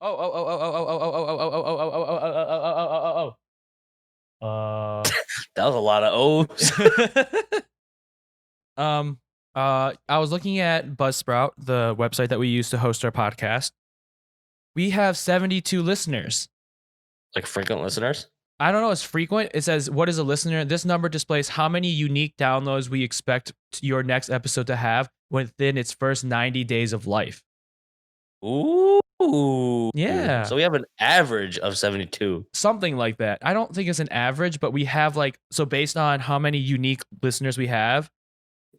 Oh, oh, oh, oh, oh, oh, oh, oh, oh, oh, oh, oh, oh, oh, oh, oh, oh, oh. That was a lot of O's. Um, I was looking at Buzzsprout, the website that we use to host our podcast. We have 72 listeners. Like frequent listeners? I don't know. It's frequent. It says, "What is a listener?" This number displays how many unique downloads we expect your next episode to have within its first 90 days of life. Ooh. Yeah. So we have an average of 72. Something like that. I don't think it's an average, but we have so based on how many unique listeners we have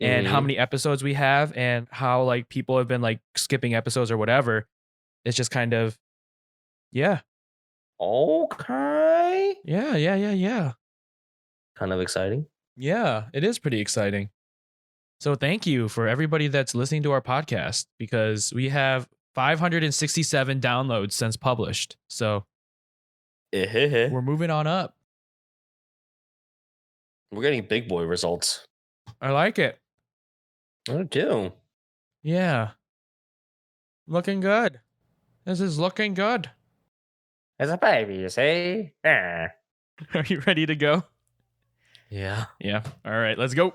and how many episodes we have and how like people have been like skipping episodes or whatever, it's just kind of, yeah. Okay. Yeah. Kind of exciting. Yeah, it is pretty exciting. So thank you for everybody that's listening to our podcast because we have 567 downloads since published. So we're moving on up. We're getting big boy results. I like it. I do. Yeah. Looking good. This is looking good. As a baby, you see? Are you ready to go? Yeah. Yeah. All right, let's go.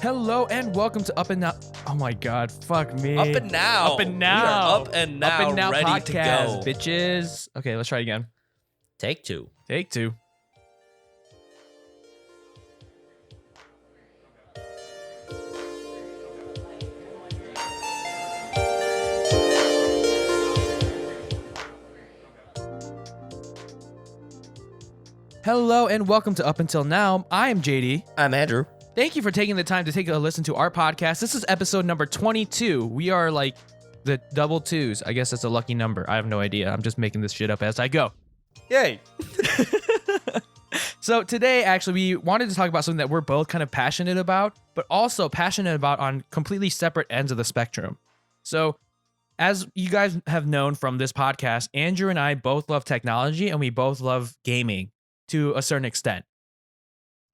Hello and welcome to Up and Now. Oh my God, fuck me. Up and now. Up and now. We are up and now, Up and now ready podcast, to go. bitches. Okay, let's try again. Take two. Take two. Hello and welcome to Up Until Now. I am JD. I'm Andrew. Thank you for taking the time to take a listen to our podcast. This is episode number 22. We are like the double twos. I guess that's a lucky number. I have no idea. I'm just making this shit up as I go. Yay. So today, actually, we wanted to talk about something that we're both kind of passionate about, but also passionate about on completely separate ends of the spectrum. So as you guys have known from this podcast, Andrew and I both love technology and we both love gaming to a certain extent.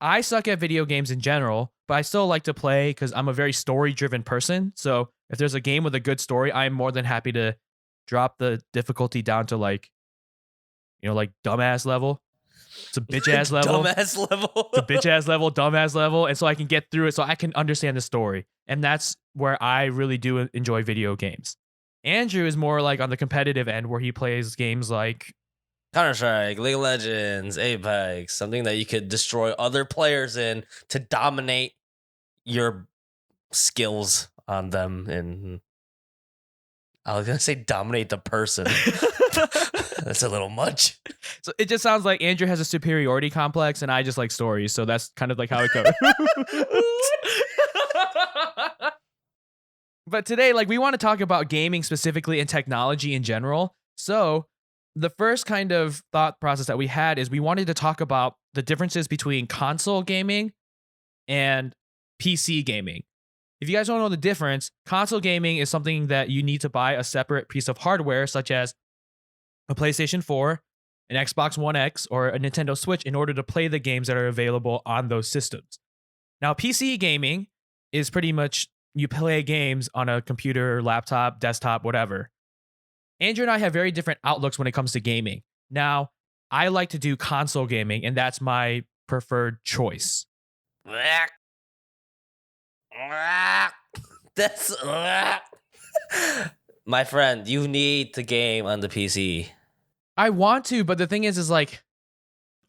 I suck at video games in general, but I still like to play because I'm a very story-driven person. So if there's a game with a good story, I'm more than happy to drop the difficulty down to like dumbass level. It's a bitch-ass level. Dumbass level. It's a bitch-ass level, dumbass level. And so I can get through it so I can understand the story. And that's where I really do enjoy video games. Andrew is more like on the competitive end where he plays games like Counter-Strike, League of Legends, Apex, something that you could destroy other players in to dominate your skills on them. And I was going to say dominate the person. That's a little much. So it just sounds like Andrew has a superiority complex and I just like stories. So that's kind of like how it goes. But today, like we want to talk about gaming specifically and technology in general. So the first kind of thought process that we had is we wanted to talk about the differences between console gaming and PC gaming. If you guys don't know the difference, console gaming is something that you need to buy a separate piece of hardware, such as a PlayStation 4, an Xbox One X, or a Nintendo Switch in order to play the games that are available on those systems. Now, PC gaming is pretty much you play games on a computer, laptop, desktop, whatever. Andrew and I have very different outlooks when it comes to gaming. Now, I like to do console gaming, and that's my preferred choice. That's my friend. You need to game on the PC. I want to, but the thing is like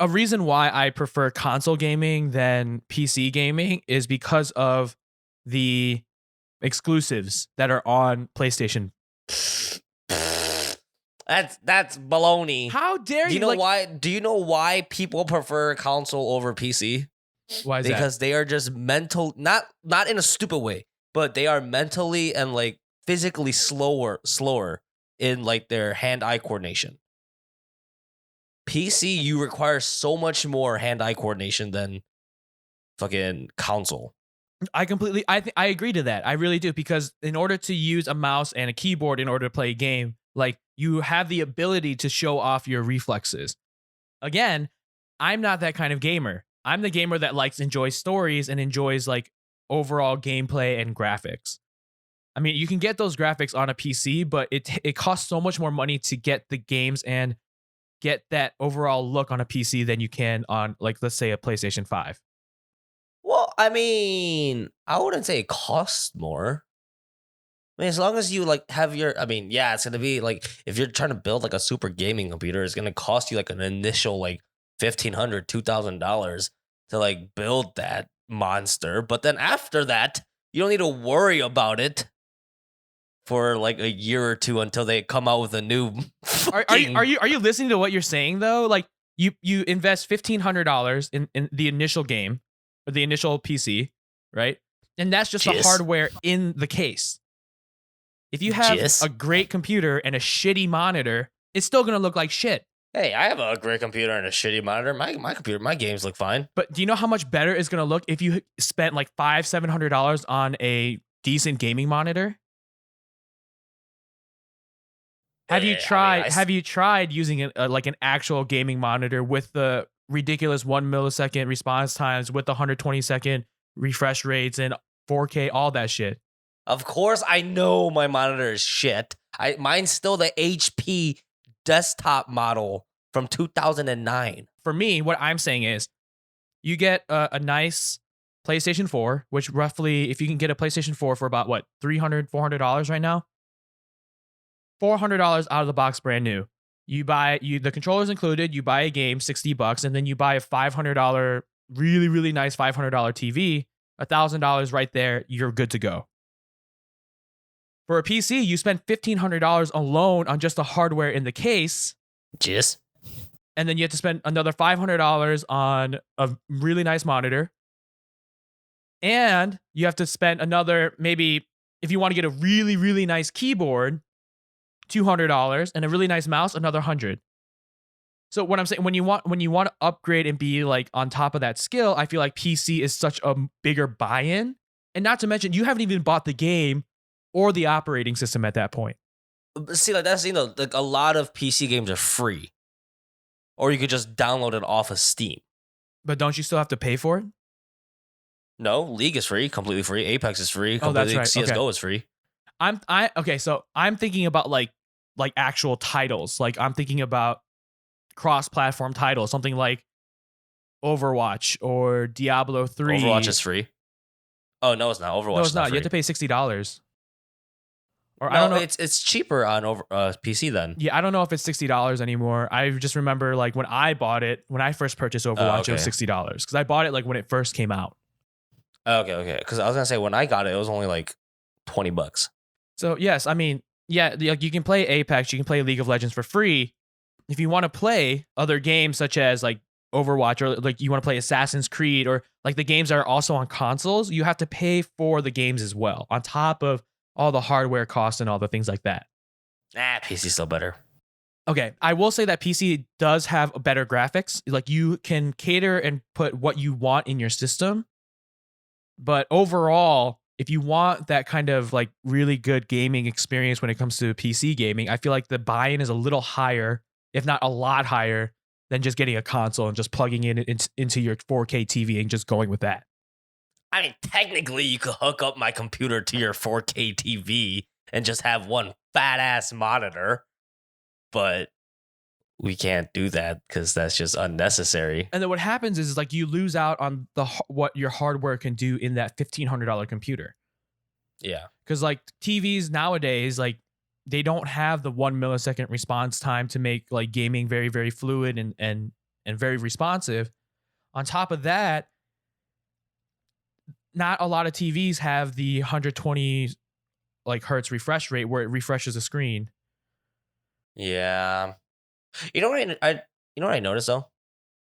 a reason why I prefer console gaming than PC gaming is because of the exclusives that are on PlayStation. That's baloney. How dare you? Do you know why? Do you know why people prefer console over PC? Why is that? Because they are just mental, not in a stupid way, but they are mentally and like physically slower in like their hand-eye coordination. PC, you require so much more hand-eye coordination than fucking console. I agree to that. I really do, because in order to use a mouse and a keyboard in order to play a game, like you have the ability to show off your reflexes. Again, I'm not that kind of gamer. I'm the gamer that enjoys stories and enjoys like overall gameplay and graphics. I mean, you can get those graphics on a PC, but it costs so much more money to get the games and get that overall look on a PC than you can on, like, let's say a PlayStation 5. Well, I mean, I wouldn't say it costs more. I mean, as long as you like have your, I mean, yeah, it's gonna be like if you're trying to build like a super gaming computer, it's gonna cost you like an initial like $1,500, $2,000 to like build that monster. But then after that, you don't need to worry about it for like a year or two until they come out with a new. Are you listening to what you're saying though? Like you invest $1,500 in the initial game or the initial PC, right? And that's just the Yes. hardware in the case. If you have Yes. a great computer and a shitty monitor, it's still gonna look like shit. Hey, I have a great computer and a shitty monitor. My computer, my games look fine. But do you know how much better it's gonna look if you spent like $500-$700 on a decent gaming monitor? Have you Yeah, I mean, tried? I s- Have you tried using like an actual gaming monitor with the ridiculous 1 millisecond response times, with the 120-second refresh rates and 4K, all that shit? Of course, I know my monitor is shit. Mine's still the HP desktop model from 2009. For me, what I'm saying is, you get a nice PlayStation 4, which roughly, if you can get a PlayStation 4 for about what, $300-$400 right now, $400 out of the box, brand new. You buy the controllers included. You buy a game, $60, and then you buy a $500 really really nice $500 TV, $1,000 right there. You're good to go. For a PC, you spend $1,500 alone on just the hardware in the case, Just and then you have to spend another $500 on a really nice monitor, and you have to spend another, maybe if you want to get a really really nice keyboard, $200, and a really nice mouse, another $100. So what I'm saying, when you want to upgrade and be like on top of that skill, I feel like PC is such a bigger buy-in, and not to mention you haven't even bought the game or the operating system at that point. see, like that's like a lot of PC games are free, or you could just download it off of Steam. But don't you still have to pay for it? No, League is free, completely free. Apex is free, Oh, that's completely. right. CS:GO Okay. is free. Okay, so I'm thinking about like actual titles. Like I'm thinking about cross-platform titles, something like Overwatch or Diablo 3. Overwatch is free. Oh no, it's not. Overwatch. No, it's is not. free. You have to pay $60. Or No, I don't know. It's cheaper on PC then. Yeah, I don't know if it's $60 anymore. I just remember like when I bought it, when I first purchased Overwatch, it was okay. $60 because I bought it like when it first came out. Okay. Because I was gonna say when I got it, it was only like $20. So yes, I mean, yeah, like you can play Apex, you can play League of Legends for free. If you want to play other games such as like Overwatch, or like you want to play Assassin's Creed, or like the games that are also on consoles, you have to pay for the games as well, on top of all the hardware costs and all the things like that. PC's still better. Okay, I will say that PC does have better graphics. Like you can cater and put what you want in your system. But overall, if you want that kind of like really good gaming experience when it comes to PC gaming, I feel like the buy-in is a little higher, if not a lot higher, than just getting a console and just plugging it into your 4K TV and just going with that. I mean, technically, you could hook up my computer to your 4K TV and just have one fat ass monitor, but we can't do that because that's just unnecessary. And then what happens is like you lose out on what your hardware can do in that $1,500 computer. Yeah. Because like TVs nowadays, like they don't have the 1 millisecond response time to make like gaming very, very fluid and very responsive. On top of that, not a lot of TVs have the 120 like hertz refresh rate where it refreshes the screen. Yeah. You know what I noticed though?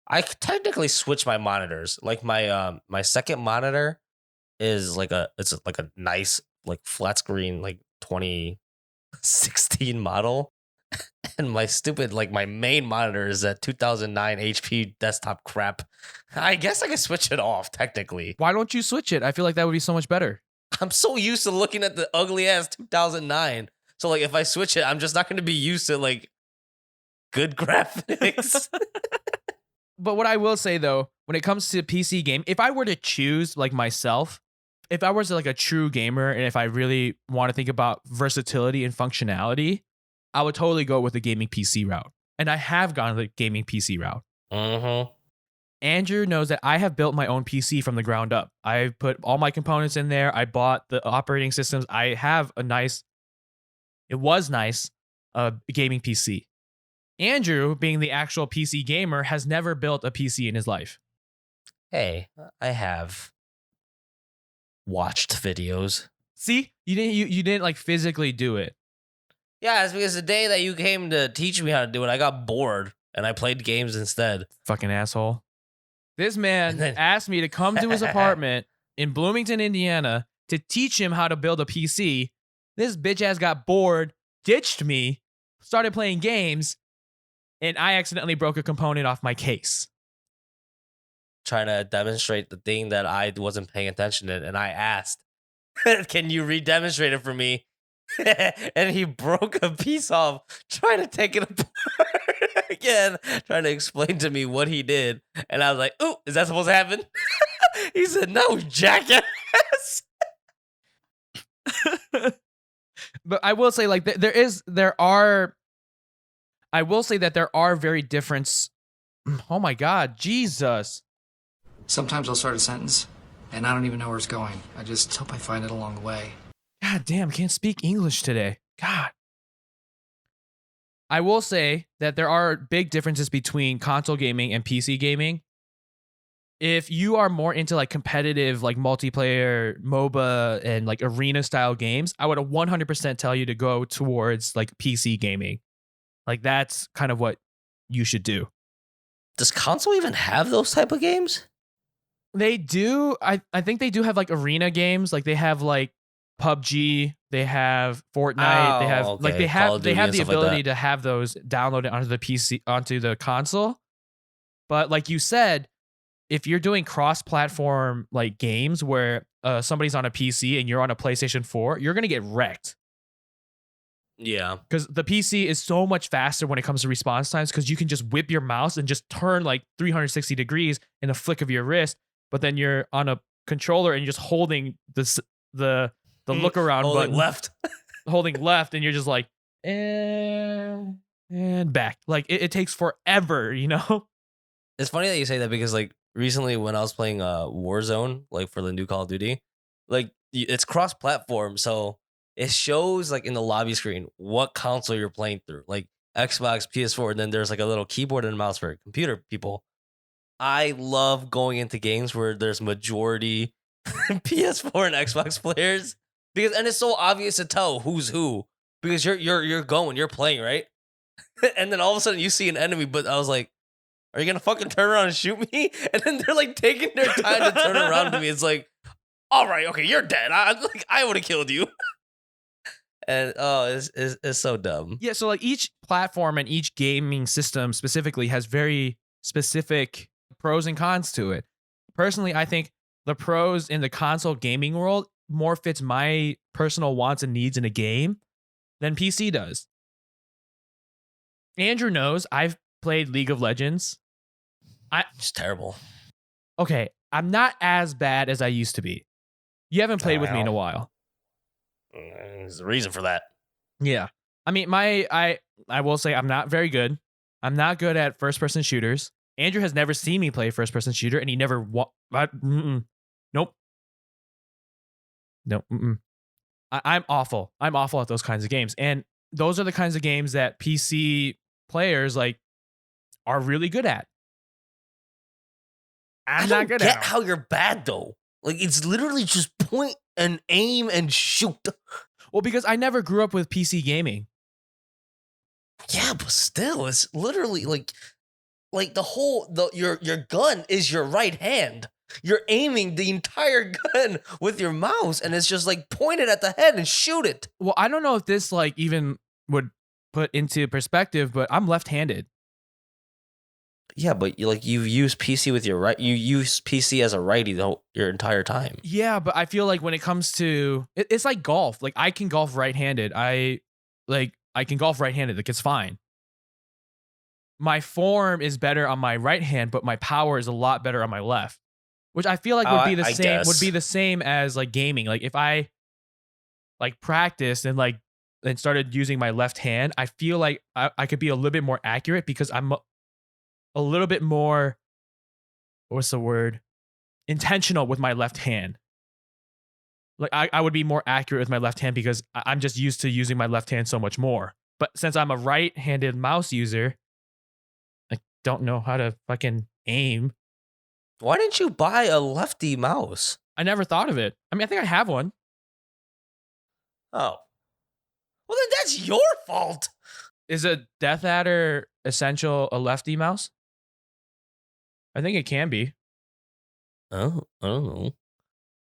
I could technically switch my monitors. Like my second monitor is like it's like a nice like flat screen like 2016 model. And my stupid like my main monitor is that 2009 HP desktop crap. I guess I can switch it off technically. Why don't you switch it? I feel like that would be so much better. I'm so used to looking at the ugly ass 2009. So like if I switch it, I'm just not going to be used to like good graphics. But what I will say though, when it comes to PC game, if I were to choose like myself, if I was like a true gamer and if I really want to think about versatility and functionality, I would totally go with the gaming PC route. And I have gone the gaming PC route. Mm-hmm. Andrew knows that I have built my own PC from the ground up. I've put all my components in there. I bought the operating systems. I have a nice, it was nice, gaming PC. Andrew, being the actual PC gamer, has never built a PC in his life. Hey, I have watched videos. See, you didn't like physically do it. Yeah, it's because the day that you came to teach me how to do it, I got bored and I played games instead. Fucking asshole. This man And then- asked me to come to his apartment in Bloomington, Indiana, to teach him how to build a PC. This bitch ass got bored, ditched me, started playing games, and I accidentally broke a component off my case. Trying to demonstrate the thing that I wasn't paying attention to, and I asked, "Can you re-demonstrate it for me?" And he broke a piece off, trying to take it apart again, trying to explain to me what he did. And I was like, "Ooh, is that supposed to happen?" He said, "No, jackass." But I will say, like, I will say that there are very different. Oh my God, Jesus. Sometimes I'll start a sentence, and I don't even know where it's going. I just hope I find it along the way. God damn, can't speak English today. God. I will say that there are big differences between console gaming and PC gaming. If you are more into like competitive, like multiplayer, MOBA, and like arena style games, I would 100% tell you to go towards like PC gaming. Like that's kind of what you should do. Does console even have those type of games? They do. I think they do have like arena games. Like they have like PUBG, they have Fortnite, they have like okay. Call of they Duty have and the stuff like ability that. to have those downloaded onto the PC, onto the console. But like you said, if you're doing cross-platform like games where somebody's on a PC and you're on a PlayStation 4, you're gonna get wrecked. Yeah. Because the PC is so much faster when it comes to response times, because you can just whip your mouse and just turn like 360 degrees in a flick of your wrist. But then you're on a controller and you're just holding the look around Holding button, left. holding left, and you're just like, and back. Like it takes forever, you know? It's funny that you say that because like recently when I was playing Warzone, like for the new Call of Duty, like it's cross-platform, so it shows like in the lobby screen what console you're playing through, like Xbox, PS4, and then there's like a little keyboard and mouse for computer people. I love going into games where there's majority PS4 and Xbox players because and it's so obvious to tell who's who because you're playing, right? And then all of a sudden you see an enemy, but I was like, are you gonna fucking turn around and shoot me? And then they're like taking their time to turn around to me. It's like, all right, okay, you're dead. I would have killed you. And oh, it's so dumb. Yeah, so like each platform and each gaming system specifically has very specific pros and cons to it. Personally, I think the pros in the console gaming world more fits my personal wants and needs in a game than PC does. Andrew knows I've played League of Legends. It's terrible. Okay, I'm not as bad as I used to be. You haven't played with me in a while. There's a reason for that. Yeah. I mean, I will say I'm not very good. I'm not good at first person shooters. Andrew has never seen me play first person shooter, and he never nope. I'm awful. I'm awful at those kinds of games. And those are the kinds of games that PC players like are really good at. I don't get how you're bad though. Like it's literally just point and aim and shoot. Well, because I never grew up with PC gaming. Yeah, but still, it's literally like your gun is your right hand. You're aiming the entire gun with your mouse, and it's just like point it at the head and shoot it. Well, I don't know if this like even would put into perspective, but I'm left-handed. Yeah, but you've used PC with your right. You use PC as a righty your entire time. Yeah, but I feel like when it comes to it's like golf. Like I can golf right-handed. I can golf right-handed. Like it's fine. my form is better on my right hand, but my power is a lot better on my left, which I feel like would be the I same. Would guess. be the same as like gaming. Like if I like practiced and started using my left hand, I feel like I could be a little bit more accurate because I'm a little bit more, what's the word, intentional with my left hand. Like I would be more accurate with my left hand because I'm just used to using my left hand so much more. But since I'm a right-handed mouse user, I don't know how to fucking aim. Why didn't you buy a lefty mouse? I never thought of it. I mean, I think I have one. Oh. Well, then that's your fault. Is a Death Adder Essential a lefty mouse? I think it can be. Oh, I don't know. It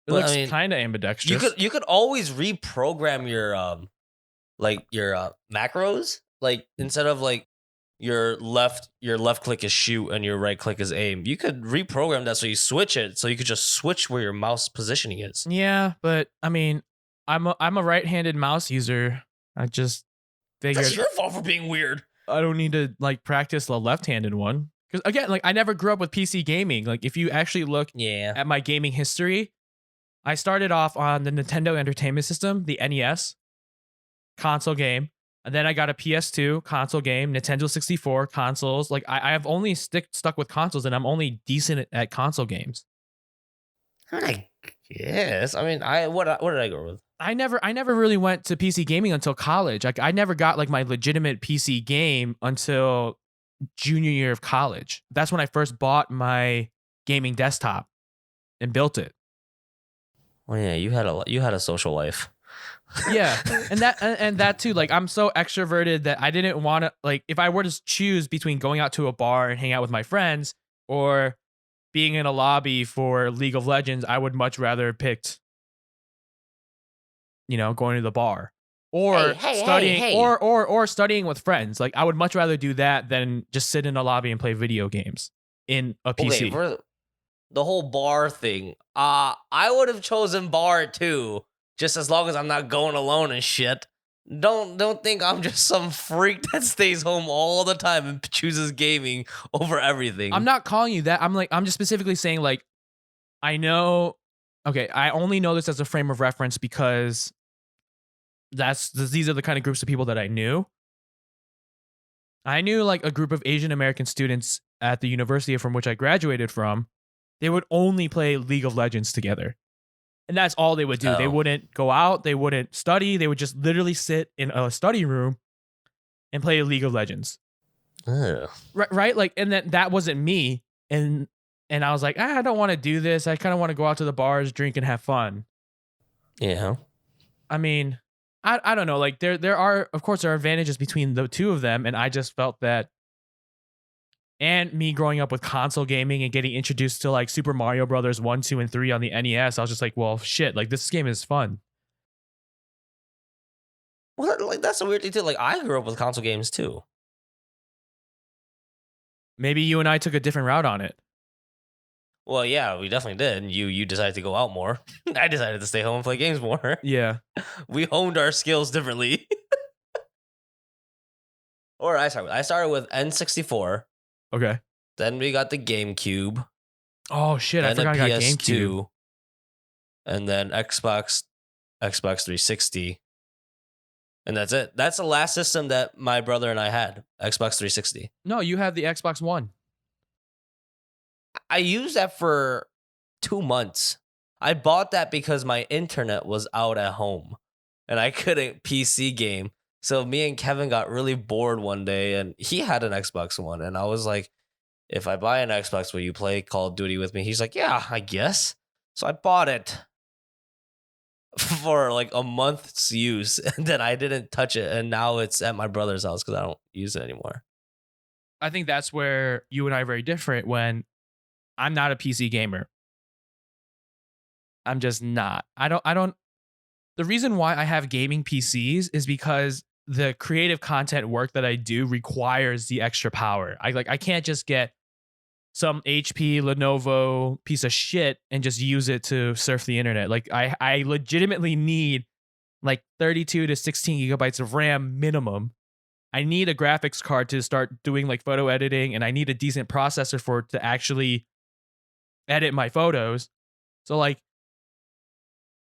But, looks I mean, kind of ambidextrous. You could always reprogram your macros. Like instead of like your left click is shoot and your right click is aim. You could reprogram that so you switch it, so you could just switch where your mouse positioning is. Yeah, but I mean, I'm a right-handed mouse user. I just figured That's your fault for being weird. I don't need to like practice the left-handed one. Because again, like I never grew up with PC gaming. Like if you actually look Yeah. at my gaming history, I started off on the Nintendo Entertainment System, the NES console game. And then I got a PS2 console game, Nintendo 64 consoles. Like I have only stuck with consoles, and I'm only decent at console games. I guess. I mean, what did I go with? I never really went to PC gaming until college. Like I never got like my legitimate PC game until junior year of college. That's when I first bought my gaming desktop and built it. Well, yeah, you had a social life. Yeah, and that too. Like I'm so extroverted that I didn't want to, like, if I were to choose between going out to a bar and hang out with my friends or being in a lobby for League of Legends, I would much rather have picked, going to the bar or studying or studying with friends. Like I would much rather do that than just sit in a lobby and play video games in a PC. Okay, for the whole bar thing, I would have chosen bar too, just as long as I'm not going alone and shit. Don't think I'm just some freak that stays home all the time and chooses gaming over everything. I'm not calling you that. I'm just specifically saying, like, I know. Okay, I only know this as a frame of reference because these are the kind of groups of people that I knew. I knew like a group of Asian American students at the university from which I graduated from. They would only play League of Legends together. And that's all they would do. Oh. They wouldn't go out. They wouldn't study. They would just literally sit in a study room and play League of Legends. Ugh. Right? Like, and that wasn't me. And I was like, I don't want to do this. I kind of want to go out to the bars, drink, and have fun. Yeah. I mean, I don't know. Like there are, of course, there are advantages between the two of them. And I just felt that, and me growing up with console gaming and getting introduced to like Super Mario Brothers 1, 2, and 3 on the NES, I was just like, well, shit, like this game is fun. Well, like that's a weird thing too. Like I grew up with console games too. Maybe you and I took a different route on it. Well, yeah, we definitely did. You decided to go out more. I decided to stay home and play games more. Yeah. We honed our skills differently. Or I started with N64. Okay. Then we got the GameCube. Oh shit, I Then forgot I the got GameCube. PS2. And then Xbox 360. And that's it. That's the last system that my brother and I had, Xbox 360. No, you have the Xbox One. I used that for 2 months. I bought that because my internet was out at home and I couldn't PC game. So me and Kevin got really bored one day and he had an Xbox One. And I was like, if I buy an Xbox, will you play Call of Duty with me? He's like, yeah, I guess. So I bought it for like a month's use and then I didn't touch it. And now it's at my brother's house because I don't use it anymore. I think that's where you and I are very different when I'm not a PC gamer. I'm just not. I don't. The reason why I have gaming PCs is because the creative content work that I do requires the extra power. I can't just get some HP Lenovo piece of shit and just use it to surf the internet. Like I legitimately need like 32 to 16 gigabytes of RAM minimum I need a graphics card to start doing like photo editing, and I need a decent processor for it to actually edit my photos. So like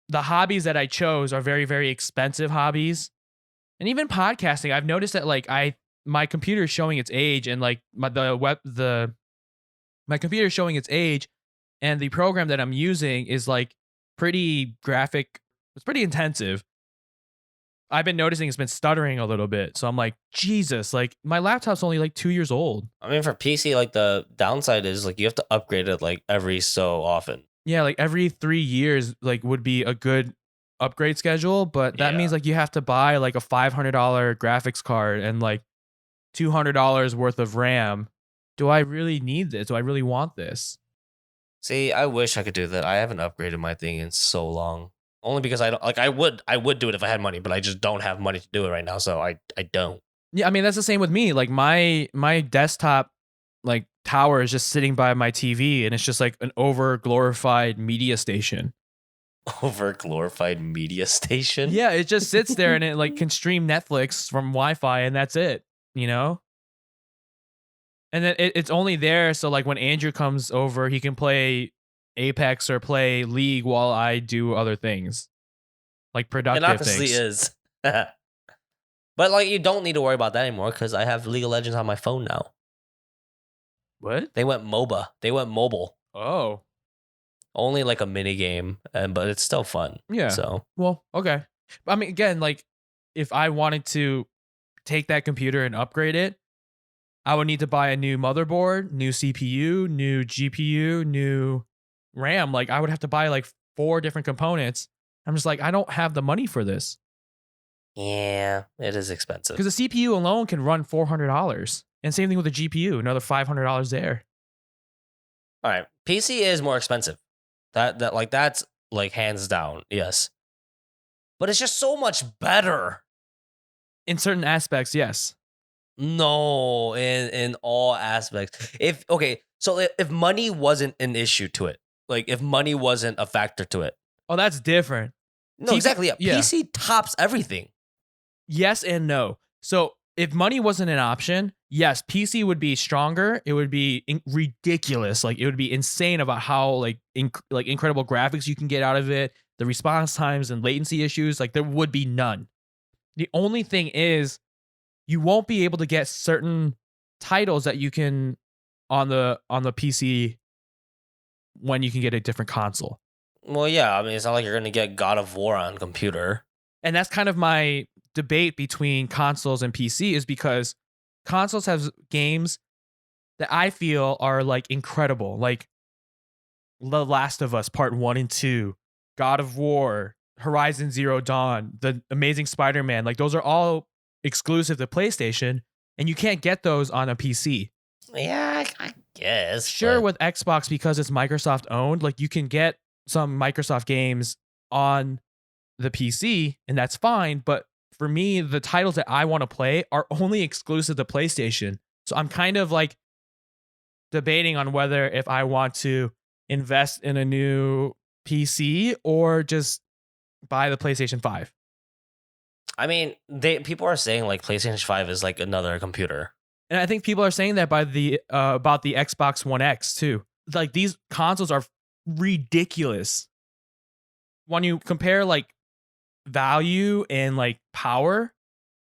the hobbies that I chose are very, very expensive hobbies. And even podcasting, I've noticed that like my computer is showing its age, and like my computer is showing its age, and the program that I'm using is like pretty graphic. It's pretty intensive. I've been noticing it's been stuttering a little bit. So I'm like, Jesus, like my laptop's only like 2 years old. I mean, for PC, like the downside is like you have to upgrade it like every so often. Yeah, like every 3 years, like would be a good upgrade schedule. But that Yeah. means like you have to buy like a $500 graphics card and like $200 worth of RAM. Do I really need this? Do I really want this? See, I wish I could do that. I haven't upgraded my thing in so long. Only because I don't like I would do it if I had money, but I just don't have money to do it right now, so I don't. Yeah, I mean that's the same with me. Like my desktop like tower is just sitting by my TV, and it's just like an over glorified media station. Over glorified media station. Yeah, it just sits there and it like can stream Netflix from Wi-Fi, and that's it, you know? And then it's only there so like when Andrew comes over, he can play Apex or play League while I do other things. Like It productive obviously things. is. But like you don't need to worry about that anymore because I have League of Legends on my phone now. What? They went MOBA. They went mobile. Oh. Only like a mini game, but it's still fun. Yeah. So Well, okay. I mean, again, like if I wanted to take that computer and upgrade it, I would need to buy a new motherboard, new CPU, new GPU, new RAM. Like I would have to buy like 4 different components. I'm just like, I don't have the money for this. yeah, it is expensive. Because the CPU alone can run $400. And same thing with the GPU, another $500 there. All right, PC is more expensive. That's like hands down, yes. But it's just so much better. In certain aspects, yes. No, in all aspects. If money wasn't an issue to it, like if money wasn't a factor to it, Oh, that's different. no, TV exactly. Yeah. yeah. PC tops everything. Yes and no. So if money wasn't an option, yes, PC would be stronger. It would be ridiculous. Like it would be insane about how like incredible graphics you can get out of it, the response times and latency issues. Like there would be none. The only thing is you won't be able to get certain titles that you can on the PC when you can get a different console. Well, yeah. I mean, it's not like you're gonna get God of War on computer. And that's kind of my debate between consoles and PC is because consoles have games that I feel are like incredible, like The Last of Us Part 1 and 2, God of War, Horizon Zero Dawn, The Amazing Spider-Man. Like those are all exclusive to PlayStation, and you can't get those on a PC. Yeah, I guess. Sure, but- with Xbox, because it's Microsoft owned, like you can get some Microsoft games on the PC, and that's fine. But for me, the titles that I want to play are only exclusive to PlayStation. So I'm kind of like debating on whether if I want to invest in a new PC or just buy the PlayStation 5. I mean, people are saying like PlayStation 5 is like another computer. And I think people are saying that by the about the Xbox One X too. Like these consoles are ridiculous. When you compare like value and like power,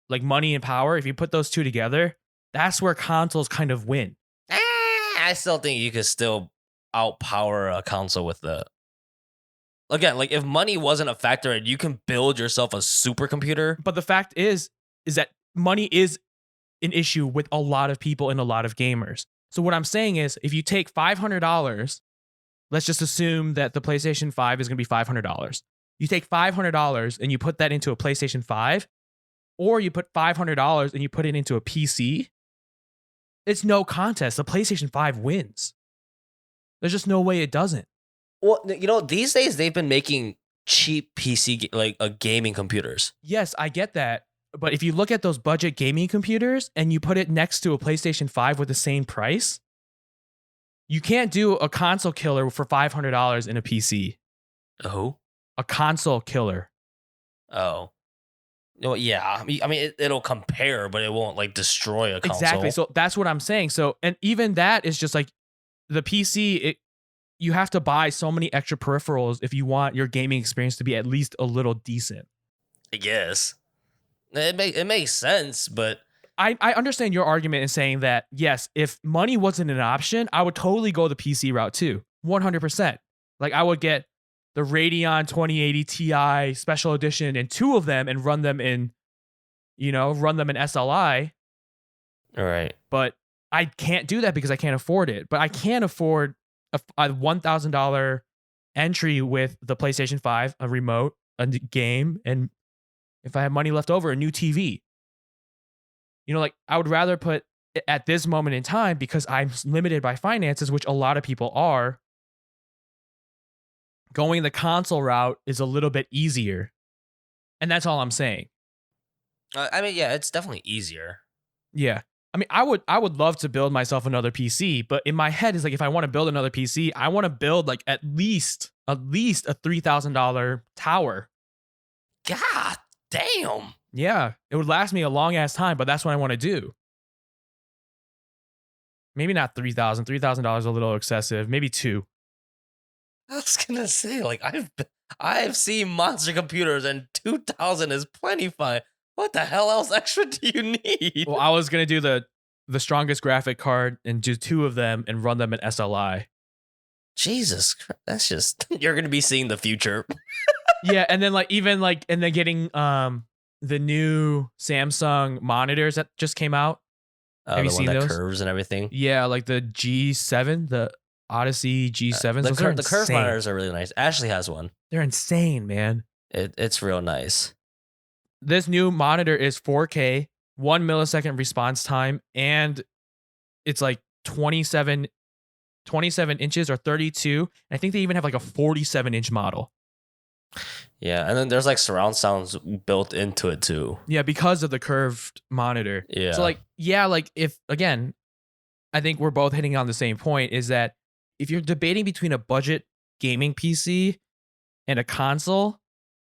like money and power, if you put those two together, that's where consoles kind of win. I still think you could still outpower a console with the. Again, like if money wasn't a factor and you can build yourself a supercomputer. But the fact is that money is an issue with a lot of people and a lot of gamers. So what I'm saying is if you take $500, let's just assume that the PlayStation 5 is going to be $500. You take $500 and you put that into a PlayStation 5, or you put $500 and you put it into a PC, it's no contest. The PlayStation 5 wins. There's just no way it doesn't. Well, you know, these days they've been making cheap PC gaming computers. Yes, I get that. But if you look at those budget gaming computers and you put it next to a PlayStation 5 with the same price, you can't do a console killer for $500 in a PC. Oh, A console killer. oh, No, yeah. I mean, it'll compare, but it won't like destroy a console. Exactly. So that's what I'm saying. So, and even that is just like the PC, you have to buy so many extra peripherals if you want your gaming experience to be at least a little decent. I guess it makes sense, but I understand your argument in saying that, yes, if money wasn't an option, I would totally go the PC route too. 100%. Like I would get the Radeon 2080 Ti special edition and two of them and run them in SLI. all right. But I can't do that because I can't afford it. But I can afford a $1,000 entry with the PlayStation 5, a remote, a game, and if I have money left over, a new TV. Like I would rather put at this moment in time, because I'm limited by finances, which a lot of people are, going the console route is a little bit easier. And that's all I'm saying. I mean, yeah, it's definitely easier. Yeah. I mean, I would love to build myself another PC, but in my head is like, if I want to build another PC, I want to build like at least a $3,000 tower. God damn. Yeah, it would last me a long ass time, but that's what I want to do. Maybe not $3,000. $3,000 is a little excessive. Maybe $2,000. I was gonna say, like, I've seen monster computers and 2,000 is plenty fine. What the hell else extra do you need? Well, I was gonna do the strongest graphic card and do two of them and run them in SLI. Jesus Christ, that's just you're gonna be seeing the future. Yeah, and then and then getting the new Samsung monitors that just came out. Have you the seen one that those? curves and everything. Yeah, like the G7, the Odyssey G7s. The curve monitors are really nice. Ashley has one. They're insane, man. It's real nice. This new monitor is 4K, 1 millisecond response time, and it's like 27 inches or 32. I think they even have like a 47-inch model. Yeah, and then there's like surround sounds built into it too. Yeah, because of the curved monitor. Yeah. So if again, I think we're both hitting on the same point, is that if you're debating between a budget gaming PC and a console,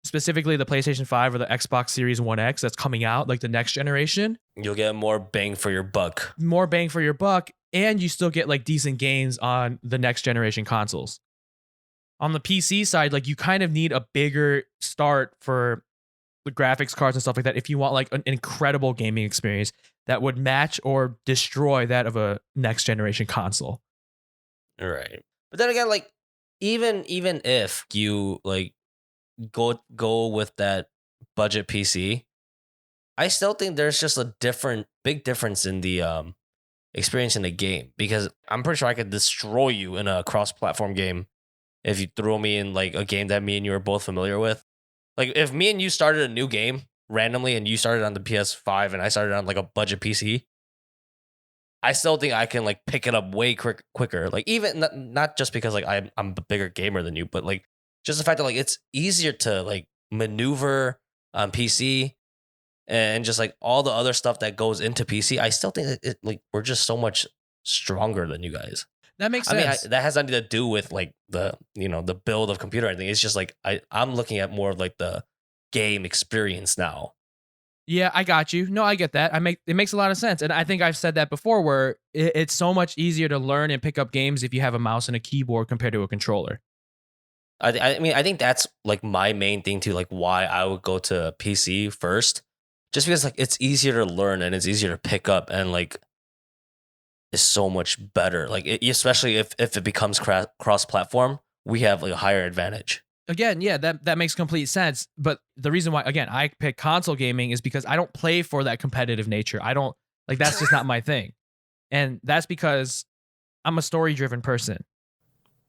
specifically the PlayStation 5 or the Xbox Series 1X that's coming out, like the next generation, You'll get more bang for your buck. more bang for your buck, and you still get like decent games on the next generation consoles. On the PC side, like you kind of need a bigger start for the graphics cards and stuff like that if you want like an incredible gaming experience that would match or destroy that of a next generation console. Right. But then again, like even if you like go with that budget PC, I still think there's just a big difference in the experience in the game, because I'm pretty sure I could destroy you in a cross-platform game if you throw me in like a game that me and you are both familiar with. Like if me and you started a new game randomly and you started on the PS5 and I started on like a budget PC, I still think I can like pick it up way quicker. Like even not just because like I'm a bigger gamer than you, but like just the fact that like it's easier to like maneuver on PC and just like all the other stuff that goes into PC. I still think that like we're just so much stronger than you guys. That makes I sense. mean, that has nothing to do with like the build of computer or anything. It's just like I'm looking at more of like the game experience now. Yeah, I got you. No, I get that. It makes a lot of sense. And I think I've said that before, where it's so much easier to learn and pick up games if you have a mouse and a keyboard compared to a controller. I mean, I think that's like my main thing too, like why I would go to PC first, just because like it's easier to learn and it's easier to pick up and like it's so much better. Like especially if it becomes cross-platform, we have like a higher advantage. Again, yeah, that makes complete sense. But the reason why, again, I pick console gaming is because I don't play for that competitive nature. I don't like, that's just not my thing. And that's because I'm a story-driven person.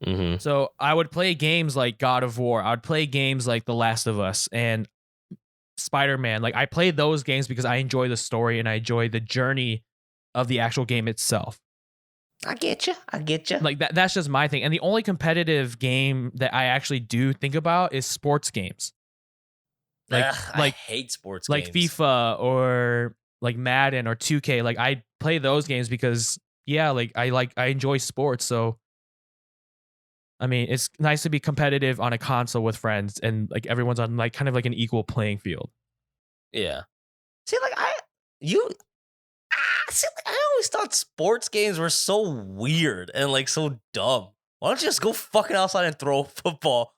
Mm-hmm. So I would play games like God of War. I would play games like The Last of Us and Spider-Man. Like I play those games because I enjoy the story and I enjoy the journey of the actual game itself. I get you. Like that's just my thing. And the only competitive game that I actually do think about is sports games. I hate sports like games. FIFA or like Madden or 2K. Like I play those games because I enjoy sports. So I mean, it's nice to be competitive on a console with friends and like everyone's on like kind of like an equal playing field. Yeah. See, like I always thought sports games were so weird and like so dumb. Why don't you just go fucking outside and throw a football?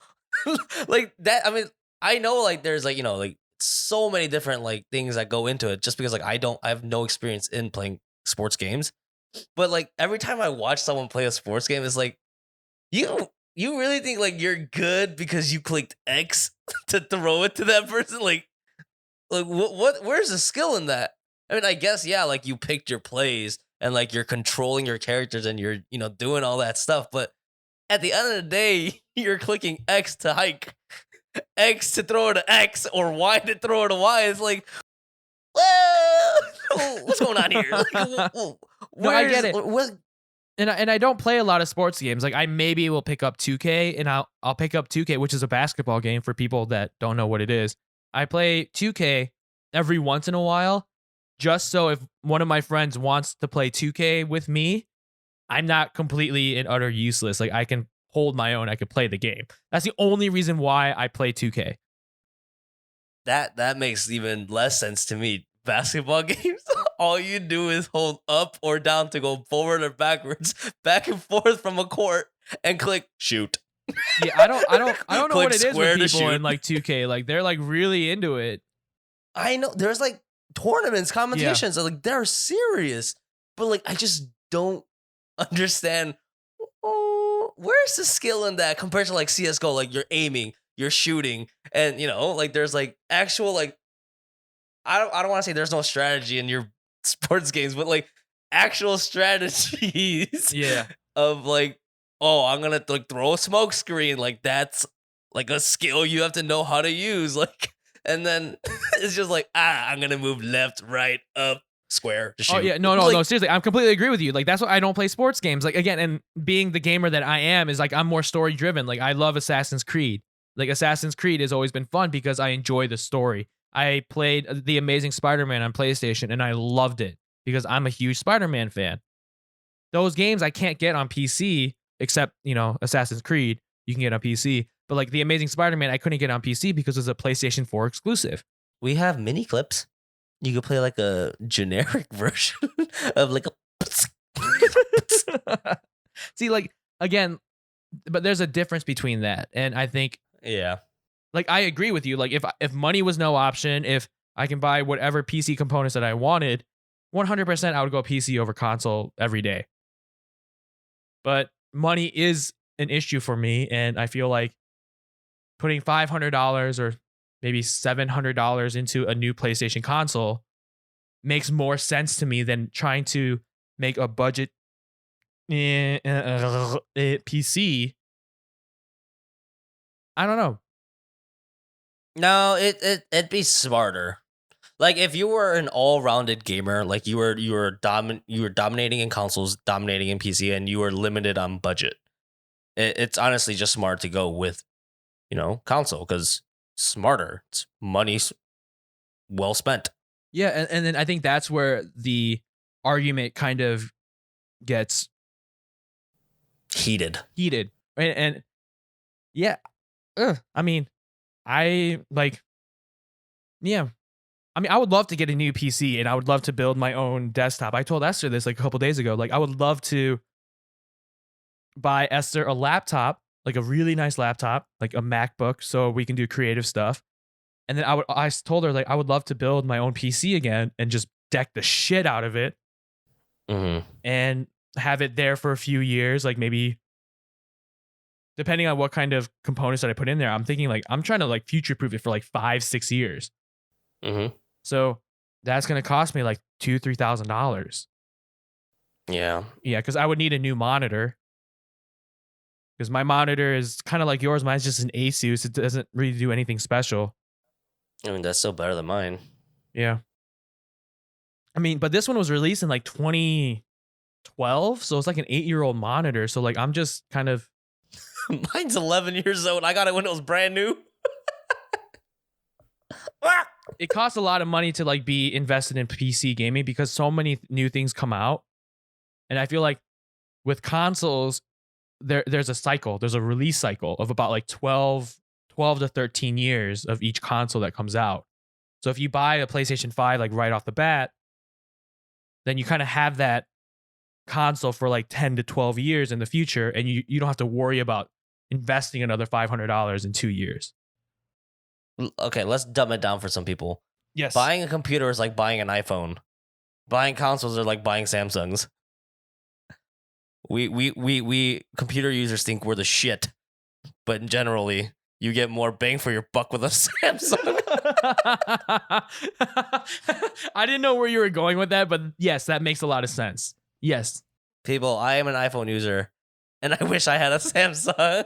Like that. I mean, I know like there's like, like so many different like things that go into it just because like I have no experience in playing sports games. But like every time I watch someone play a sports game, it's like you really think like you're good because you clicked X to throw it to that person? Like where's the skill in that? I mean, I guess yeah, like you picked your plays and like you're controlling your characters and you're, doing all that stuff, but at the end of the day, you're clicking X to hike, X to throw it to X, or Y to throw it to Y. It's like, well, what's going on here? Like, No, I get it. What? And I don't play a lot of sports games. Like I maybe will pick up 2K, and I'll pick up 2K, which is a basketball game for people that don't know what it is. I play 2K every once in a while, just so if one of my friends wants to play 2K with me, I'm not completely and utter useless. Like I can hold my own. I could play the game. That's the only reason why I play 2K. That makes even less sense to me. Basketball games, all you do is hold up or down to go forward or backwards, back and forth from a court, and click shoot. Yeah, I don't know Click what it is square with to people shoot. in like 2K. Like they're like really into it. I know there's like tournaments, competitions, like they're serious, but like I just don't understand. Where's the skill in that compared to like CS:GO? Like you're aiming, you're shooting, and like there's like actual like I don't want to say there's no strategy in your sports games, but like actual strategies. Yeah. Of like, oh, I'm gonna like throw a smoke screen. Like that's like a skill you have to know how to use. Like, and then it's just like, I'm gonna move left, right, up, square to shoot. Oh yeah, no, Like, seriously, I'm completely agree with you. Like that's why I don't play sports games. Like again, and being the gamer that I am is like I'm more story driven. Like I love Assassin's Creed. Like Assassin's Creed has always been fun because I enjoy the story. I played The Amazing Spider-Man on PlayStation and I loved it because I'm a huge Spider-Man fan. Those games I can't get on PC except, Assassin's Creed, you can get on PC. But like The Amazing Spider-Man, I couldn't get on PC because it was a PlayStation 4 exclusive. we have mini clips. You could play like a generic version of like a. See, like again, but there's a difference between that. And I think Yeah. like I agree with you. Like if money was no option, if I can buy whatever PC components that I wanted, 100% I would go PC over console every day. But money is an issue for me, and I feel like putting $500 or maybe $700 into a new PlayStation console makes more sense to me than trying to make a budget PC. I don't know. No, it'd be smarter. Like if you were an all-rounded gamer, like you were dominating in consoles, dominating in PC, and you were limited on budget. It's honestly just smart to go with, console because smarter. It's money's well spent. Yeah, and then I think that's where the argument kind of gets Heated. right? And yeah, I mean, I like, yeah. I mean, I would love to get a new PC and I would love to build my own desktop. I told Esther this like a couple days ago. Like, I would love to buy Esther a laptop, like a really nice laptop, like a MacBook, so we can do creative stuff. And then I told her like I would love to build my own PC again and just deck the shit out of it Mm-hmm. and have it there for a few years, like maybe depending on what kind of components that I put in there. I'm thinking like I'm trying to like future proof it for like 5-6 years. Mm-hmm. So that's gonna cost me like $2,000-$3,000. Yeah. Yeah, because I would need a new monitor. Because my monitor is kind of like yours. Mine's just an Asus. It doesn't really do anything special. I mean, that's still better than mine. Yeah. I mean, but this one was released in like 2012, so it's like an 8-year-old monitor. So like I'm just kind of Mine's 11 years old. I got it when it was brand new. it costs a lot of money to like be invested in PC gaming because so many new things come out. And I feel like with consoles, there's a cycle. There's a release cycle of about like 12 to 13 years of each console that comes out. So if you buy a PlayStation 5 like right off the bat, then you kind of have that console for like 10 to 12 years in the future, and you don't have to worry about investing another $500 in 2 years. Okay, let's dumb it down for some people. Yes. Buying a computer is like buying an iPhone. Buying consoles are like buying Samsungs. We computer users think we're the shit, but generally, you get more bang for your buck with a Samsung. I didn't know where you were going with that, but yes, that makes a lot of sense. Yes. People, I am an iPhone user, and I wish I had a Samsung.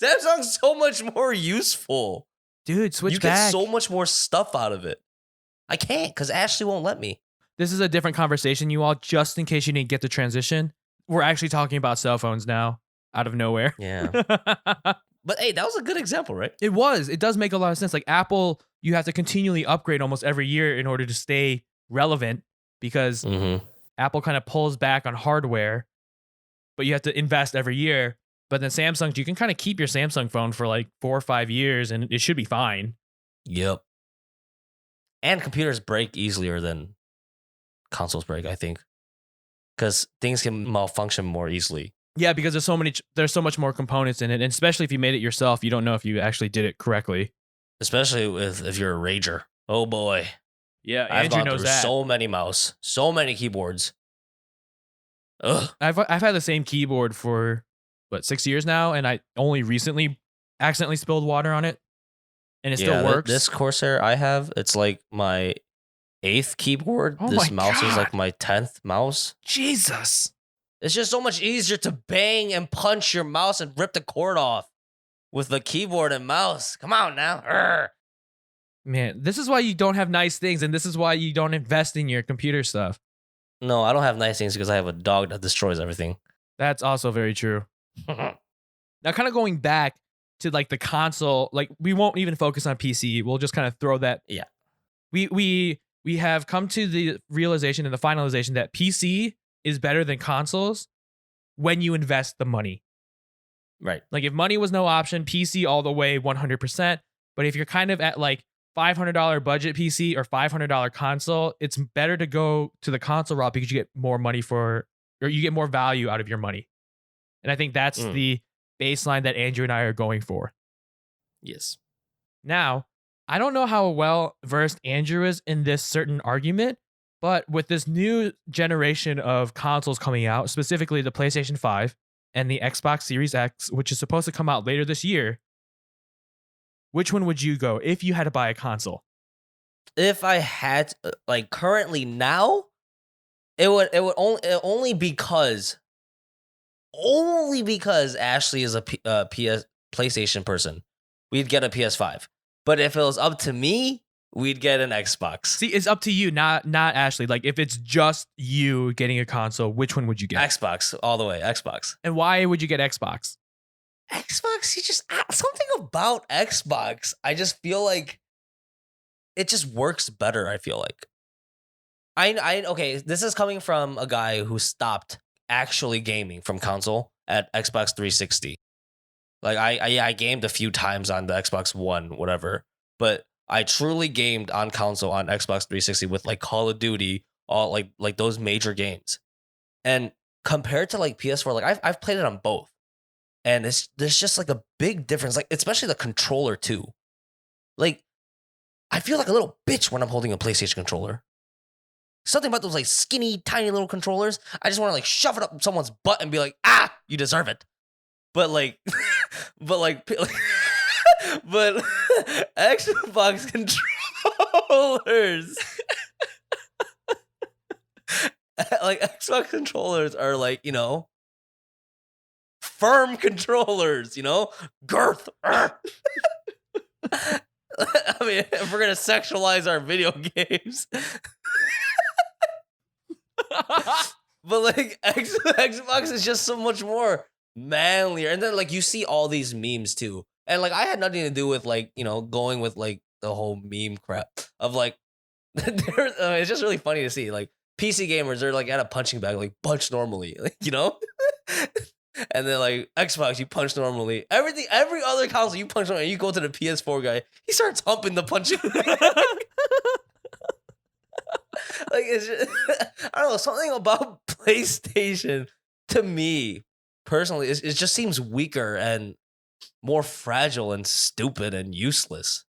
Samsung's so much more useful. Dude, switch you back. get so much more stuff out of it. I can't because Ashley won't let me. This is a different conversation, you all. Just in case you didn't get the transition, we're actually talking about cell phones now, out of nowhere. Yeah. But hey, that was a good example, right? It was. It does make a lot of sense. Like Apple, you have to continually upgrade almost every year in order to stay relevant because Apple kind of pulls back on hardware, but you have to invest every year. But then Samsung, you can kind of keep your Samsung phone for like 4 or 5 years and it should be fine. Yep. And computers break easier than consoles break, I think. Because things can malfunction more easily. Yeah, because there's so much more components in it, and especially if you made it yourself, you don't know if you actually did it correctly. Especially if you're a rager. Oh boy. Yeah, I've Andrew gone knows through that. so many mouse, so many keyboards. Ugh. I've had the same keyboard for 6 years now, and I only recently accidentally spilled water on it, and it still works. This Corsair I have, it's like my 8th keyboard. Oh This my mouse is God. like my 10th mouse. Jesus. It's just so much easier to bang and punch your mouse and rip the cord off with the keyboard and mouse. Come on now. Urgh. Man, this is why you don't have nice things, and this is why you don't invest in your computer stuff. No, I don't have nice things because I have a dog that destroys everything. That's also very true. Now, kind of going back to like the console, like we won't even focus on PC. We'll just kind of throw that. Yeah. We have come to the realization and the finalization that PC is better than consoles when you invest the money. Right. Like if money was no option, PC all the way 100%. But if you're kind of at like $500 budget PC or $500 console, it's better to go to the console route because you get more money or you get more value out of your money. And I think that's the baseline that Andrew and I are going for. Yes. Now, I don't know how well versed Andrew is in this certain argument, but with this new generation of consoles coming out, specifically the PlayStation 5 and the Xbox Series X, which is supposed to come out later this year, which one would you go if you had to buy a console? If I had like currently now, it would only because Ashley is a PlayStation person. We'd get a PS5. But if it was up to me, we'd get an Xbox. See, it's up to you, not Ashley. Like if it's just you getting a console, which one would you get? Xbox all the way. Xbox. And why would you get Xbox? Xbox, you just something about Xbox. I just feel like it just works better. I feel like okay. This is coming from a guy who stopped actually gaming from console at Xbox 360. Like I gamed a few times on the Xbox One, whatever, but I truly gamed on console on Xbox 360 with like Call of Duty, all like those major games. And compared to like PS4, like I've played it on both. And there's just like a big difference, like especially the controller too. Like I feel like a little bitch when I'm holding a PlayStation controller. Something about those like skinny, tiny little controllers. I just want to like shove it up someone's butt and be like, ah, you deserve it. But like, but Xbox controllers, like Xbox controllers are like, firm controllers, girth. I mean, if we're gonna sexualize our video games, but like Xbox is just so much more manlier. And then like you see all these memes too, and like I had nothing to do with like going with like the whole meme crap of like it's just really funny to see like PC gamers are like at a punching bag like punch normally, like, And then like Xbox, you punch normally. Every other console, you punch normally. You go to the PS4 guy, he starts humping the punching bag. Like it's just, I don't know, something about PlayStation to me personally, it just seems weaker and more fragile and stupid and useless.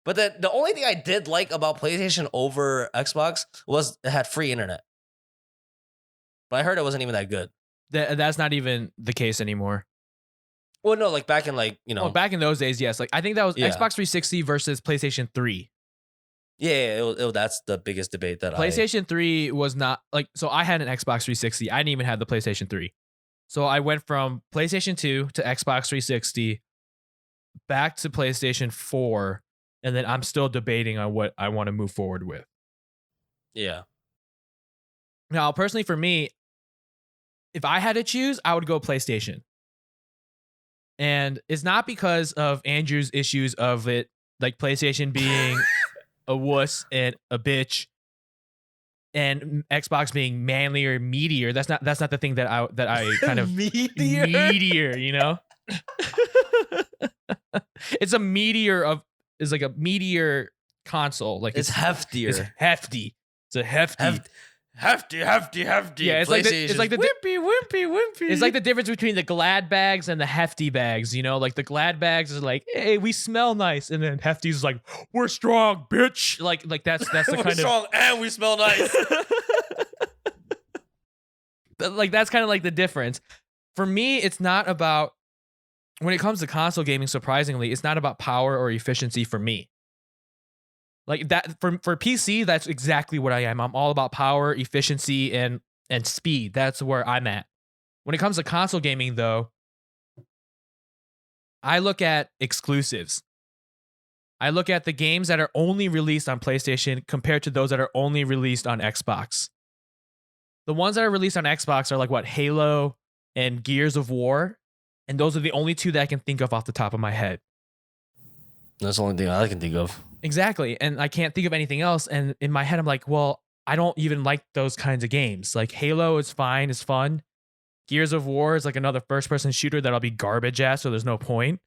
But the only thing I did like about PlayStation over Xbox was it had free internet. But I heard it wasn't even that good. That's not even the case anymore. Well, no, like back in Oh, back in those days, yes. Like I think that was Yeah. Xbox 360 versus PlayStation 3. Yeah, that's the biggest debate that PlayStation 3 was not like, so I had an Xbox 360. I didn't even have the PlayStation 3. So I went from PlayStation 2 to Xbox 360 back to PlayStation 4. And then I'm still debating on what I want to move forward with. Yeah. Now, personally, for me, if I had to choose, I would go PlayStation. And it's not because of Andrew's issues of it, like PlayStation being a wuss and a bitch, and Xbox being manlier, meatier. That's not the thing that I kind of meatier, you know? It's a meteor is like a meteor console. Like It's heftier. It's hefty. It's a hefty. Hefty. Yeah, it's like the wimpy. It's like the difference between the Glad bags and the Hefty bags, you know? Like the Glad bags is like, hey, we smell nice, and then Hefty's is like, we're strong, bitch. Like that's the we're kind strong and we smell nice. But like that's kind of like the difference. For me, it's not about, when it comes to console gaming, surprisingly, it's not about power or efficiency for me. Like that for PC, that's exactly what I am. I'm all about power, efficiency, and speed. That's where I'm at. When it comes to console gaming, though, I look at exclusives. I look at the games that are only released on PlayStation compared to those that are only released on Xbox. The ones that are released on Xbox are like what, Halo and Gears of War, and those are the only two that I can think of off the top of my head. That's the only thing I can think of. Exactly. And I can't think of anything else. And in my head, I'm like, well, I don't even like those kinds of games. Like Halo is fine, it's fun. Gears of War is like another first-person shooter that I'll be garbage at, so there's no point.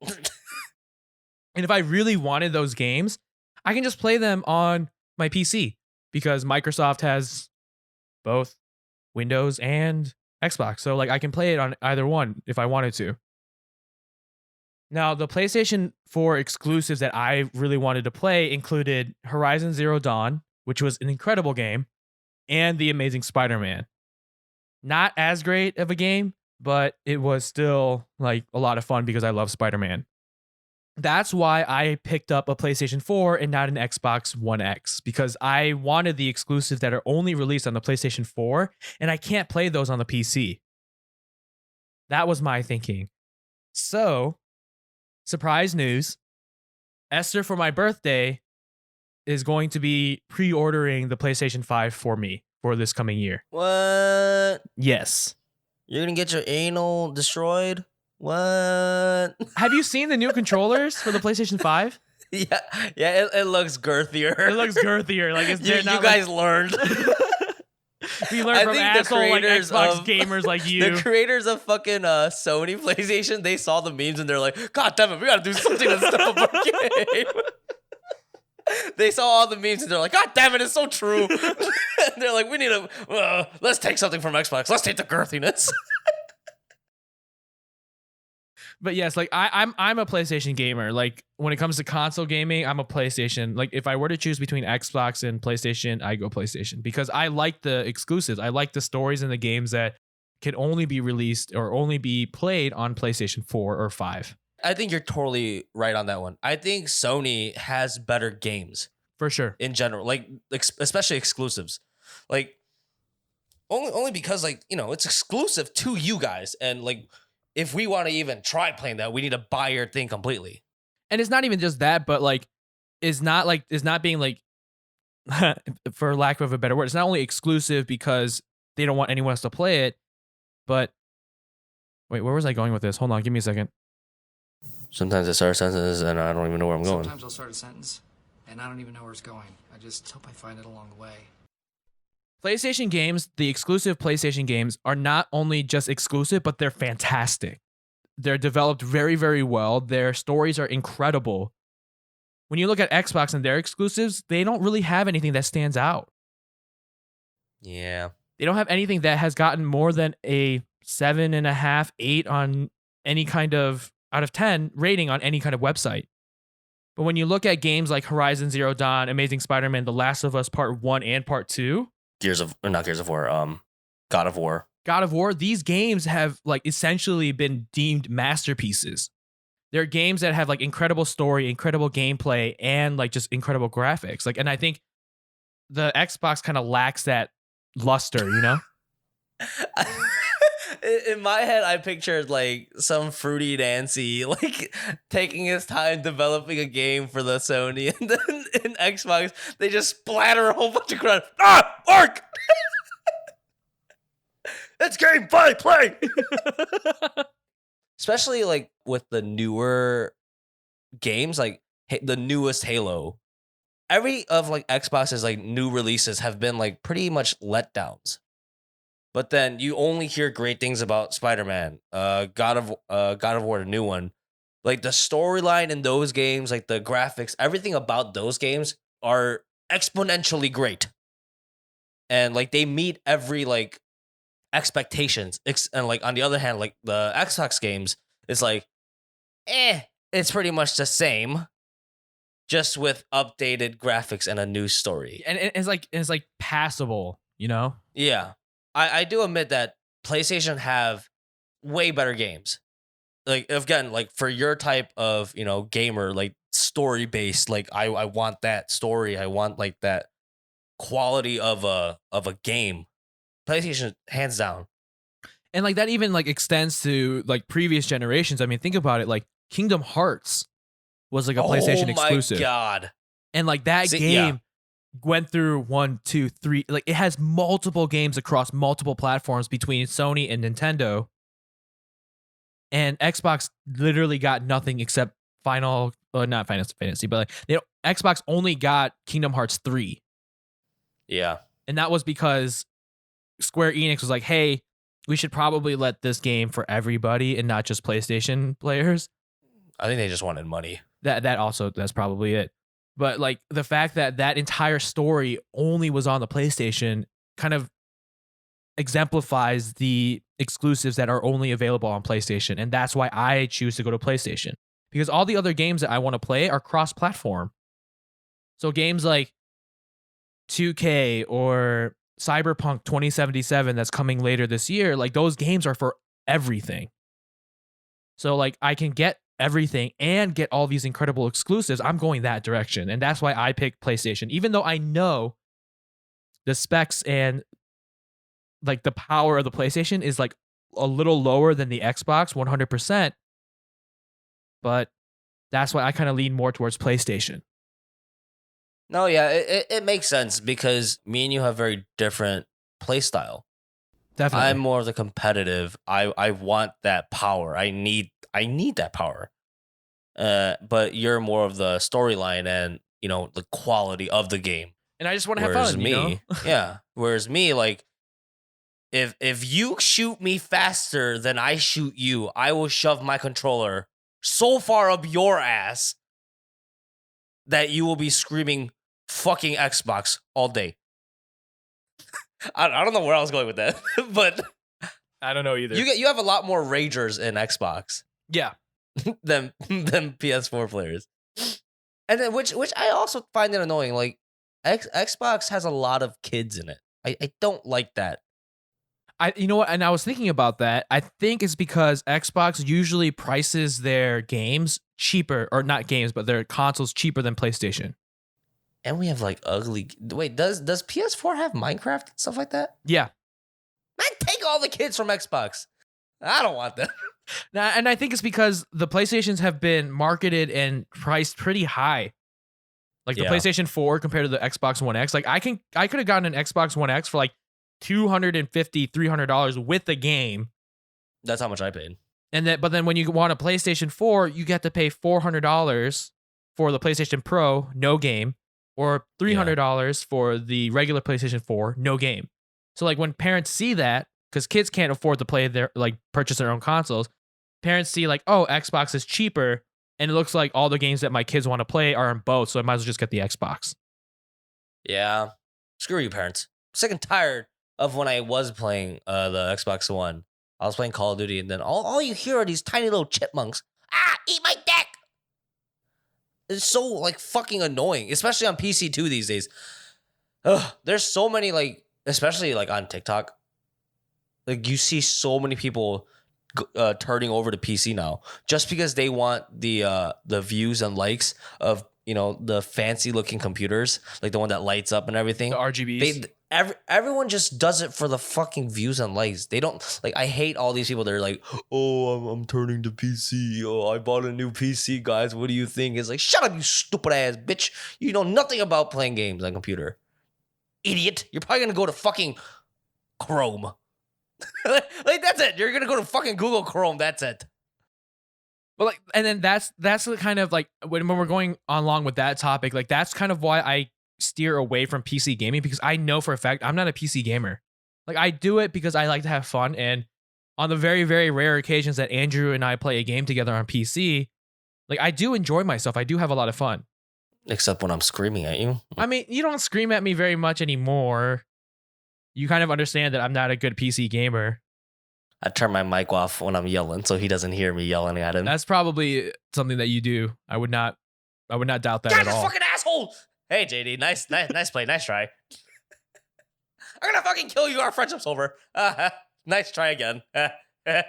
And if I really wanted those games, I can just play them on my PC because Microsoft has both Windows and Xbox. So like I can play it on either one if I wanted to. Now, the PlayStation 4 exclusives that I really wanted to play included Horizon Zero Dawn, which was an incredible game, and The Amazing Spider-Man. Not as great of a game, but it was still like a lot of fun because I love Spider-Man. That's why I picked up a PlayStation 4 and not an Xbox One X, because I wanted the exclusives that are only released on the PlayStation 4, and I can't play those on the PC. That was my thinking. So, surprise news, Esther, for my birthday, is going to be pre-ordering the PlayStation 5 for me for this coming year. What? Yes. You're gonna get your anal destroyed? What? Have you seen the new controllers for the PlayStation 5? Yeah, it looks girthier. It looks girthier. Like it's you guys learned. We learned from asshole like Xbox gamers like you. The creators of fucking Sony PlayStation, they saw the memes and they're like, God damn it, we gotta do something to step up our game. They saw all the memes and they're like, God damn it, it's so true. And they're like, we need to, let's take something from Xbox. Let's take the girthiness. But yes, like I'm a PlayStation gamer. Like when it comes to console gaming, I'm a PlayStation. Like if I were to choose between Xbox and PlayStation, I go PlayStation because I like the exclusives. I like the stories in the games that can only be released or only be played on PlayStation 4 or 5. I think you're totally right on that one. I think Sony has better games For sure. in general, like especially exclusives. Like only because like, you know, it's exclusive to you guys, and like if we want to even try playing that, we need to buy your thing completely. And it's not even just that, but like it's not being like for lack of a better word, it's not only exclusive because they don't want anyone else to play it, but wait, where was I going with this? Hold on, give me a second. Sometimes I start sentences and I don't even know where I'm going. Sometimes I'll start a sentence and I don't even know where it's going. I just hope I find it along the way. PlayStation games, the exclusive PlayStation games are not only just exclusive, but they're fantastic. They're developed very, very well. Their stories are incredible. When you look at Xbox and their exclusives, they don't really have anything that stands out. Yeah. They don't have anything that has gotten more than a 7.5, 8 on any kind of out of 10 rating on any kind of website. But when you look at games like Horizon Zero Dawn, Amazing Spider-Man, The Last of Us Part 1 and Part 2, not Gears of War, God of War. God of War, these games have like essentially been deemed masterpieces. They're games that have like incredible story, incredible gameplay, and like just incredible graphics. Like, and I think the Xbox kind of lacks that luster, you know? In my head, I pictured like some fruity Nancy like taking his time developing a game for the Sony, and then in Xbox they just splatter a whole bunch of crap. Ark! It's gameplay, play. Especially like with the newer games, like the newest Halo. Every of like Xbox's like new releases have been like pretty much letdowns. But then you only hear great things about Spider-Man, God of War, the new one. Like the storyline in those games, like the graphics, everything about those games are exponentially great. And like they meet every like expectations. And like on the other hand, like the Xbox games, it's like, it's pretty much the same, just with updated graphics and a new story. And it's like passable, you know? Yeah. I do admit that PlayStation have way better games. Like, again, like for your type of, you know, gamer, like story based, like I want that story. I want like that quality of a game. PlayStation, hands down. And like that even like extends to like previous generations. I mean, think about it. Like Kingdom Hearts was like a PlayStation exclusive. Oh my God. And like that game went through 1, 2, 3. Like it has multiple games across multiple platforms between Sony and Nintendo. And Xbox literally got nothing except not Final Fantasy, but like Xbox only got Kingdom Hearts 3. Yeah. And that was because Square Enix was like, hey, we should probably let this game for everybody and not just PlayStation players. I think they just wanted money. That's probably it. But like the fact that that entire story only was on the PlayStation kind of exemplifies the exclusives that are only available on PlayStation. And that's why I choose to go to PlayStation, because all the other games that I want to play are cross-platform. So games like 2K or Cyberpunk 2077 that's coming later this year, like those games are for everything. So like I can get everything and get all these incredible exclusives. I'm going that direction. And that's why I picked PlayStation, even though I know the specs and like the power of the PlayStation is like a little lower than the Xbox 100%. But that's why I kind of lean more towards PlayStation. No, yeah, it makes sense because me and you have very different play style. Definitely. I'm more of the competitive. I want that power. I need that power. But you're more of the storyline and, you know, the quality of the game. And I just want to have Whereas fun, me, you know? yeah. Whereas me, like, if you shoot me faster than I shoot you, I will shove my controller so far up your ass that you will be screaming fucking Xbox all day. I don't know where I was going with that, but I don't know either. you have a lot more ragers in Xbox Yeah. than PS4 players. And then which I also find it annoying. Like Xbox has a lot of kids in it. I don't like that. You know what? And I was thinking about that. I think it's because Xbox usually prices their games cheaper, or not games, but their consoles cheaper than PlayStation. And we have like ugly. Wait, does PS4 have Minecraft and stuff like that? Yeah. Man, take all the kids from Xbox. I don't want them. Now, and I think it's because the PlayStations have been marketed and priced pretty high. Like the Yeah. PlayStation 4 compared to the Xbox One X. Like I could have gotten an Xbox One X for like $250, $300 with the game. That's how much I paid. But then when you want a PlayStation 4, you get to pay $400 for the PlayStation Pro, no game. or $300 for the regular PlayStation 4, no game. So like when parents see that, because kids can't afford to play their purchase their own consoles, parents see like, oh, Xbox is cheaper, and it looks like all the games that my kids want to play are in both, so I might as well just get the Xbox. Yeah. Screw you, parents. Sick and tired of when I was playing the Xbox One. I was playing Call of Duty, and then all you hear are these tiny little chipmunks. Eat my dick! It's so like fucking annoying, especially on PC too these days. Ugh, there's so many especially like on TikTok. Like you see so many people turning over to PC now just because they want the views and likes of the fancy looking computers, like the one that lights up and everything. The RGBs. Everyone just does it for the fucking views and likes. They don't I hate all these people that are like, oh, I'm turning to PC. Oh, I bought a new PC, guys. What do you think? It's like, shut up, you stupid ass bitch. You know nothing about playing games on computer. Idiot. You're probably gonna go to fucking Chrome. That's it. You're gonna go to fucking Google Chrome. That's it. But and then that's the kind of when we're going along with that topic, that's kind of why I steer away from PC gaming, because I know for a fact I'm not a PC gamer. I do it because I like to have fun, and on the very, very rare occasions that Andrew and I play a game together on PC, I do enjoy myself. I do have a lot of fun. Except when I'm screaming at you. I mean, you don't scream at me very much anymore. You kind of understand that I'm not a good PC gamer. I turn my mic off when I'm yelling so he doesn't hear me yelling at him. That's probably something that you do. I would not doubt that at all. Fucking asshole! Hey JD, nice play, nice try. I'm gonna fucking kill you. Our friendship's over. Nice try again. I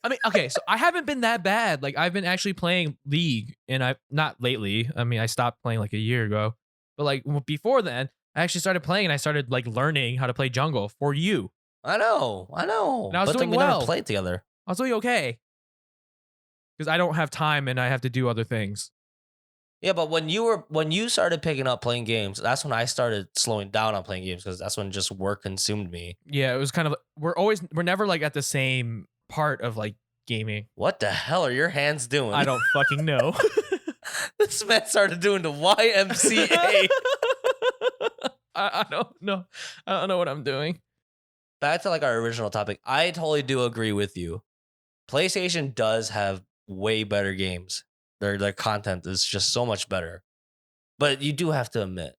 mean, okay, so I haven't been that bad. I've been actually playing League, and I not lately. I mean, I stopped playing a year ago, but before then, I actually started playing, and I started learning how to play jungle for you. I know. And I was but doing we well. never played together. I was doing okay because I don't have time and I have to do other things. Yeah, but when you started picking up playing games, that's when I started slowing down on playing games, because that's when just work consumed me. Yeah, it was kind of we're never at the same part of gaming. What the hell are your hands doing? I don't fucking know. This man started doing the YMCA. I don't know. I don't know what I'm doing. Back to our original topic, I totally do agree with you. PlayStation does have way better games. Their content is just so much better. But you do have to admit,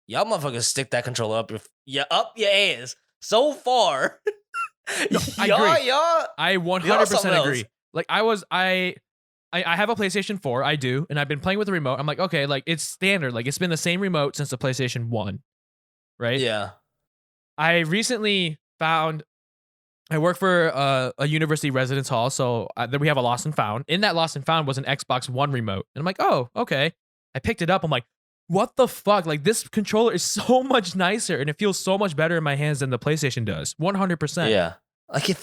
y'all motherfuckers stick that controller up your ass so far. No, I agree. I 100% agree. I have a PlayStation 4. I do, and I've been playing with the remote. I'm okay, it's standard. It's been the same remote since the PlayStation 1, right? Yeah. I recently found I work for a university residence hall, so then we have a lost and found. In that lost and found was an Xbox One remote, and I'm like, oh, okay. I picked it up. I'm like, what the fuck? This controller is so much nicer, and it feels so much better in my hands than the PlayStation does. 100%. Yeah.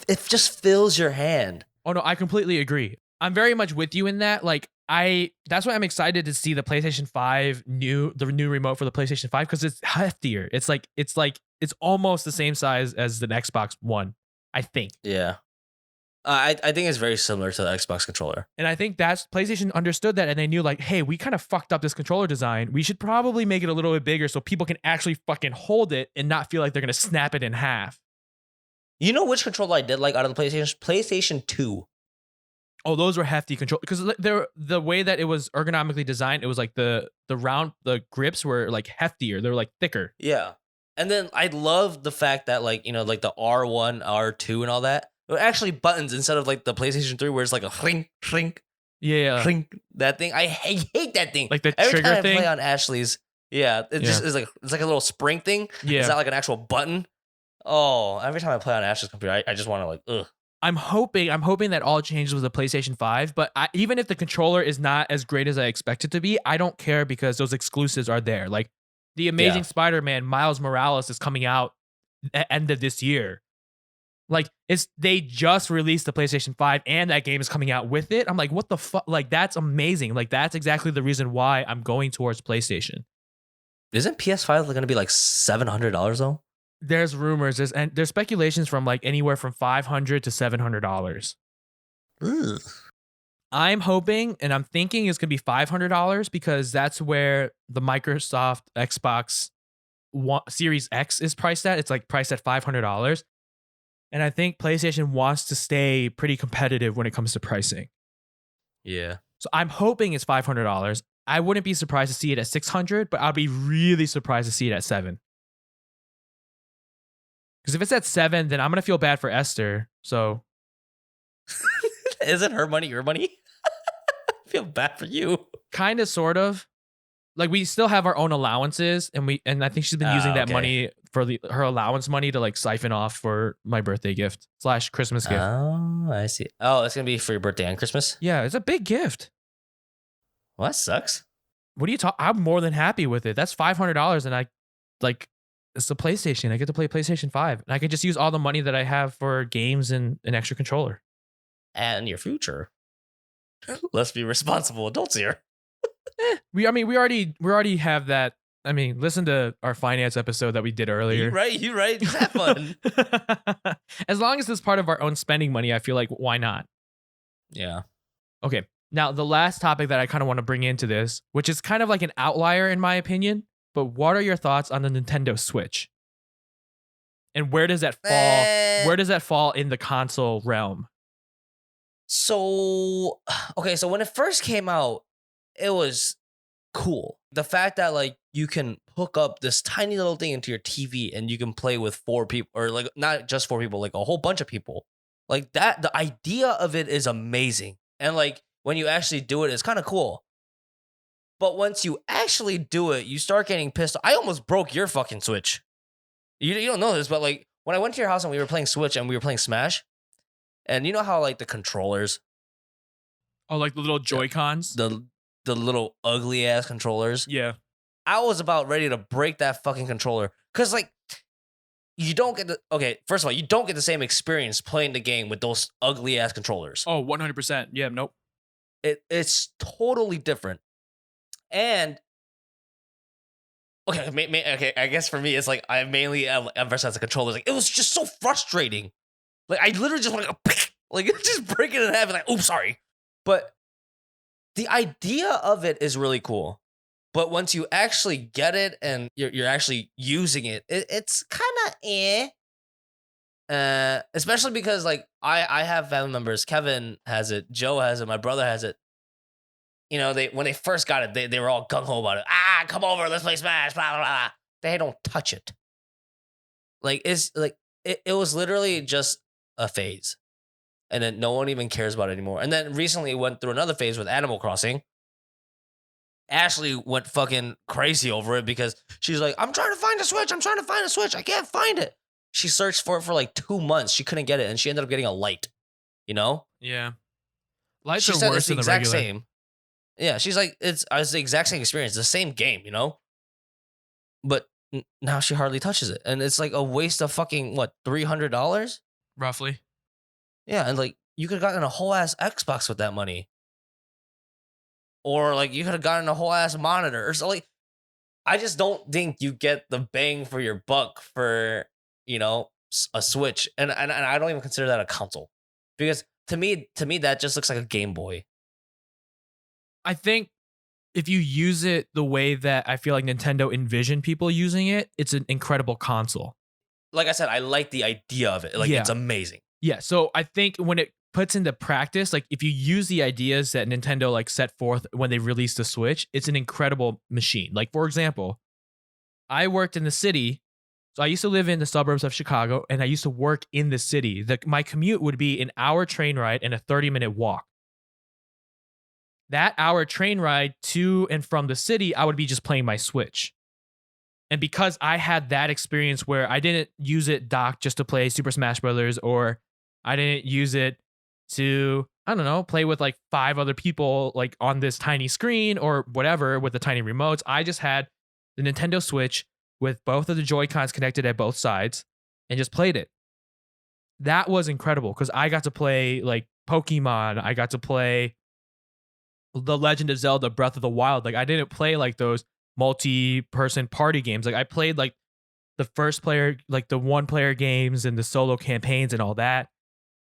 It just fills your hand. Oh no, I completely agree. I'm very much with you in that. That's why I'm excited to see the PlayStation 5 the new remote for the PlayStation 5, because it's heftier. It's almost the same size as the Xbox One, I think. Yeah. I think it's very similar to the Xbox controller. And I think that's PlayStation understood that, and they knew hey, we kind of fucked up this controller design. We should probably make it a little bit bigger so people can actually fucking hold it and not feel like they're going to snap it in half. You know which controller I did like out of the PlayStation? PlayStation 2. Oh, those were hefty control, because they're the way that it was ergonomically designed. It was the grips were heftier. They were thicker. Yeah. And then I love the fact that the R1, R2 and all that, they're actually buttons instead of the PlayStation 3 where it's a shrink, shrink, yeah, shrink. That thing. I hate that thing. The Every trigger time thing. I play on Ashley's, just is it's a little spring thing. Yeah. It's not an actual button. Oh, every time I play on Ashley's computer, I just want to ugh. I'm hoping that all changes with the PlayStation 5, but even if the controller is not as great as I expect it to be, I don't care, because those exclusives are there. The Amazing Spider-Man Miles Morales is coming out at end of this year. They just released the PlayStation 5 and that game is coming out with it. I'm what the fuck? That's amazing. That's exactly the reason why I'm going towards PlayStation. Isn't PS5 going to be $700 though? There's rumors, there's speculations from anywhere from $500 to $700. Ugh. I'm hoping and I'm thinking it's going to be $500 because that's where the Microsoft Xbox Series X is priced at. It's like priced at $500. And I think PlayStation wants to stay pretty competitive when it comes to pricing. Yeah. So I'm hoping it's $500. I wouldn't be surprised to see it at $600, but I'll be really surprised to see it at $700. Because if it's at $700, then I'm going to feel bad for Esther. So Isn't her money your money? I feel bad for you. kind of, sort of. Like, we still have our own allowances, and I think she's been using that okay. money for her allowance money to like siphon off for my birthday gift / Christmas gift. Oh, I see. Oh, it's gonna be for your birthday and Christmas. Yeah, it's a big gift. Well, that sucks. What are you talking? I'm more than happy with it. That's $500, and I like it's the PlayStation. I get to play PlayStation 5, and I can just use all the money that I have for games and an extra controller. And your future. Let's be responsible adults here. We already have that. I mean, listen to our finance episode that we did earlier. You right. Just have fun. As long as it's part of our own spending money, I feel like why not? Yeah. Okay. Now, the last topic that I kind of want to bring into this, which is kind of like an outlier in my opinion, but what are your thoughts on the Nintendo Switch? And where does that fall? Where does that fall in the console realm? So, okay, so when it first came out, it was cool. The fact that like you can hook up this tiny little thing into your TV and you can play with 4 people, or like not just 4 people, like a whole bunch of people. Like that, the idea of it is amazing. And like when you actually do it, it's kind of cool. But once you actually do it, you start getting pissed. I almost broke your fucking Switch. You don't know this, but like when I went to your house and we were playing Switch and we were playing Smash, and you know how like the controllers, Oh, like the little Joy-Cons? the little ugly ass controllers. Yeah. I was about ready to break that fucking controller. Cause like you don't get first of all, you don't get the same experience playing the game with those ugly ass controllers. Oh, 100%. Yeah, nope. It's totally different. And okay, I guess for me it's like I mainly emphasize the controllers. Like it was just so frustrating. Like I literally just want to like just break it in half and like, oops, sorry. But the idea of it is really cool. But once you actually get it and you're actually using it, it's kind of especially because like I have family members. Kevin has it, Joe has it, my brother has it. You know, when they first got it, they were all gung ho about it. Come over, let's play Smash, blah blah blah. They don't touch it. Like it's like it was literally just a phase. And then no one even cares about it anymore. And then recently it went through another phase with Animal Crossing. Ashley went fucking crazy over it because she's like, I'm trying to find a Switch. I can't find it. She searched for it for like 2 months. She couldn't get it. And she ended up getting a Lite, you know? Yeah. Lights She are said worse it's the than the exact regular. same. Yeah, she's like, it's the exact same experience. The same game, you know? But now she hardly touches it. And it's like a waste of fucking, what, $300? Roughly. Yeah, and like you could have gotten a whole ass Xbox with that money. Or like you could have gotten a whole ass monitor. Or so like I just don't think you get the bang for your buck for, you know, a Switch. And I don't even consider that a console. Because to me that just looks like a Game Boy. I think if you use it the way that I feel like Nintendo envisioned people using it, it's an incredible console. Like I said, I like the idea of it. Like Yeah. it's amazing. Yeah, so I think when it puts into practice, like if you use the ideas that Nintendo like set forth when they released the Switch, it's an incredible machine. Like for example, I worked in the city, so I used to live in the suburbs of Chicago, and I used to work in the city. My commute would be an hour train ride and a 30-minute walk. That hour train ride to and from the city, I would be just playing my Switch. And because I had that experience where I didn't use it docked just to play Super Smash Brothers, or I didn't use it to, I don't know, play with like 5 other people like on this tiny screen or whatever with the tiny remotes. I just had the Nintendo Switch with both of the Joy-Cons connected at both sides and just played it. That was incredible because I got to play like Pokemon. I got to play The Legend of Zelda Breath of the Wild. Like I didn't play like those multi-person party games. Like I played like the first player, like the 1-player games and the solo campaigns and all that.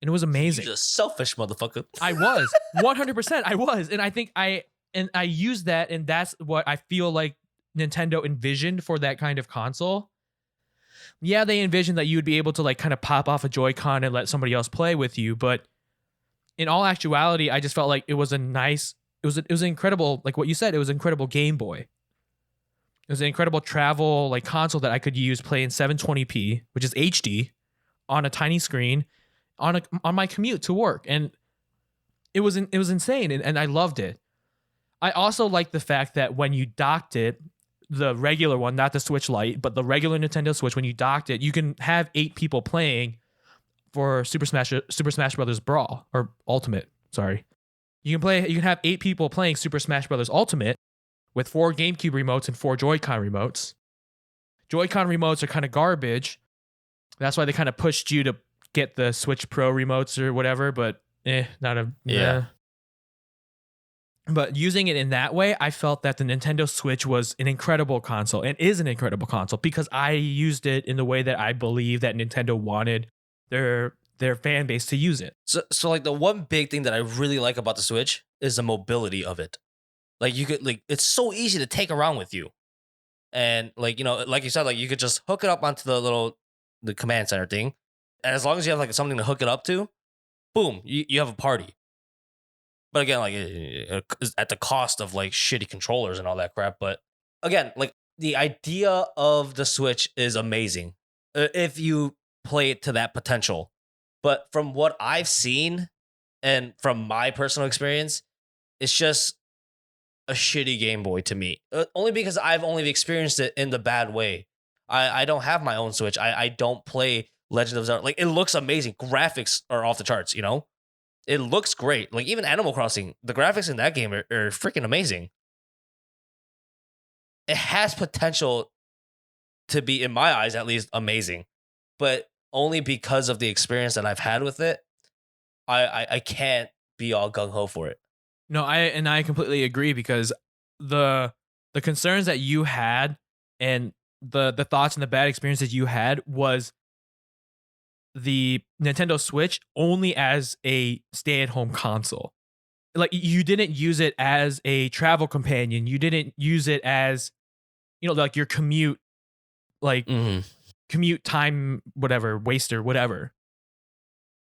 and it was amazing. You're just selfish motherfucker. I was 100%. I was, and I think I used that, and that's what I feel like Nintendo envisioned for that kind of console. Yeah, they envisioned that you would be able to like kind of pop off a Joy-Con and let somebody else play with you, but in all actuality, I just felt like it was an incredible, like what you said, it was an incredible Game Boy. It was an incredible travel like console that I could use playing 720p, which is HD, on a tiny screen, on my commute to work, and it was insane, and I loved it. I also liked the fact that when you docked it, the regular one, not the Switch Lite, but the regular Nintendo Switch, when you docked it, you can have 8 people playing for Super Smash Brothers Brawl or Ultimate. Sorry, you can have 8 people playing Super Smash Brothers Ultimate with 4 GameCube remotes and 4 Joy-Con remotes. Joy-Con remotes are kind of garbage. That's why they kind of pushed you to get the Switch Pro remotes or whatever. But yeah. But using it in that way, I felt that the Nintendo Switch was an incredible console and is an incredible console because I used it in the way that I believe that Nintendo wanted their fan base to use it. So like the one big thing that I really like about the Switch is the mobility of it. Like you could it's so easy to take around with you. And like, you know, like you said, like you could just hook it up onto the command center thing. And as long as you have like something to hook it up to, boom, you have a party. But again, like at the cost of like shitty controllers and all that crap. But again, like the idea of the Switch is amazing if you play it to that potential. But from what I've seen and from my personal experience, it's just a shitty Game Boy to me. Only because I've only experienced it in the bad way. I don't have my own Switch. I don't play Legend of Zelda. Like it looks amazing. Graphics are off the charts, you know? It looks great. Like even Animal Crossing, the graphics in that game are freaking amazing. It has potential to be, in my eyes at least, amazing. But only because of the experience that I've had with it, I can't be all gung-ho for it. No, I completely agree because the concerns that you had and the thoughts and the bad experiences you had was the Nintendo Switch only as a stay-at-home console. Like you didn't use it as a travel companion. You didn't use it as, you know, like your commute, like commute time, whatever, waster, whatever.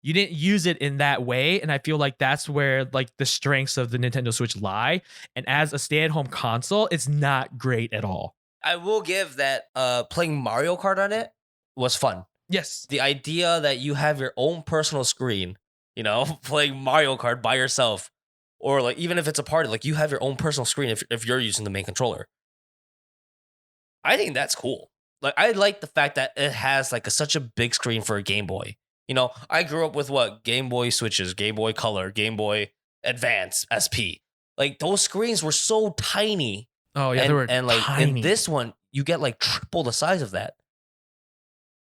You didn't use it in that way, and I feel like that's where like the strengths of the Nintendo Switch lie. And as a stay-at-home console, it's not great at all. I will give that playing Mario Kart on it was fun. Yes. The idea that you have your own personal screen, you know, playing Mario Kart by yourself, or like even if it's a party, like you have your own personal screen if you're using the main controller. I think that's cool. Like I like the fact that it has like such a big screen for a Game Boy. You know, I grew up with what? Game Boy Switches, Game Boy Color, Game Boy Advance, SP. Like those screens were so tiny. Oh yeah, they were and like tiny. in this one, you get like triple the size of that.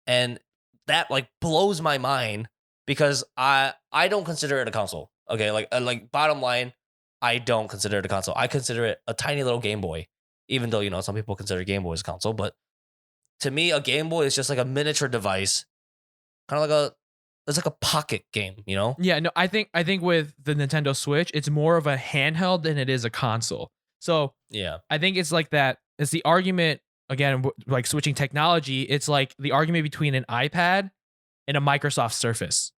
And that like blows my mind because I don't consider it a console. Okay, like bottom line, I don't consider it a console. I consider it a tiny little Game Boy, even though, you know, some people consider Game Boy as a console. But to me, a Game Boy is just like a miniature device, kind of like it's like a pocket game, you know? Yeah, no, I think with the Nintendo Switch, it's more of a handheld than it is a console. So Yeah, I think it's like that. It's the argument again, like switching technology. It's like the argument between an iPad and a Microsoft Surface.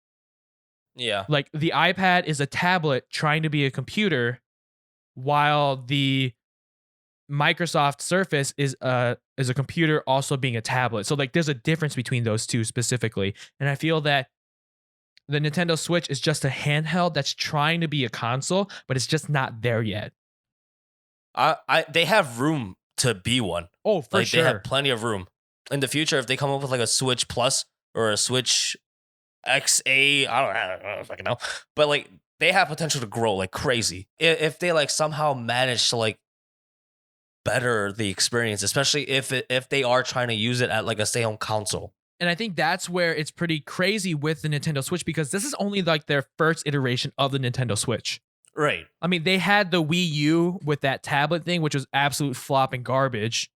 yeah, Like the iPad is a tablet trying to be a computer, while the Microsoft Surface is a computer also being a tablet. So like there's a difference between those two specifically. And I feel that the Nintendo Switch is just a handheld that's trying to be a console, but it's just not there yet. they have room to be one. Oh, for like sure. they have plenty of room in the future. If they come up with like a Switch Plus or a Switch XA, I don't fucking know, but like they have potential to grow like crazy if they like somehow manage to like better the experience, especially if they are trying to use it at like a stay-home console. And I think that's where it's pretty crazy with the Nintendo Switch because this is only like their first iteration of the Nintendo Switch. Right. I mean, they had the Wii U with that tablet thing, which was absolute flop and garbage.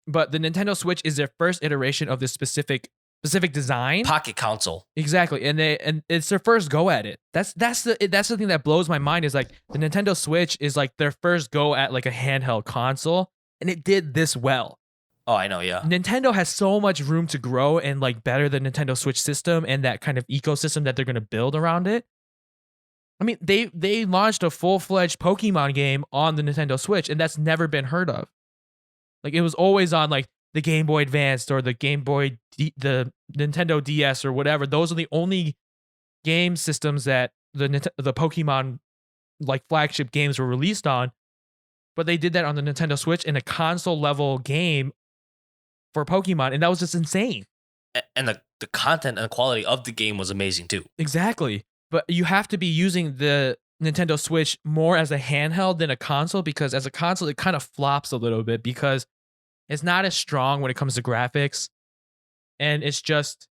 But the Nintendo Switch is their first iteration of this specific specific design. Pocket console. Exactly, and it's their first go at it. That's the thing that blows my mind is like the Nintendo Switch is like their first go at like a handheld console, and it did this well. Oh, I know, yeah. Nintendo has so much room to grow and like better the Nintendo Switch system and that kind of ecosystem that they're going to build around it. I mean, they launched a full-fledged Pokemon game on the Nintendo Switch, and that's never been heard of. Like it was always on like the Game Boy Advanced or the the Nintendo DS or whatever. Those are the only game systems that the Pokemon like flagship games were released on. But they did that on the Nintendo Switch in a console level game for Pokemon, and that was just insane. And the content and the quality of the game was amazing too. Exactly. But you have to be using the Nintendo Switch more as a handheld than a console, because as a console it kind of flops a little bit because it's not as strong when it comes to graphics, and it's just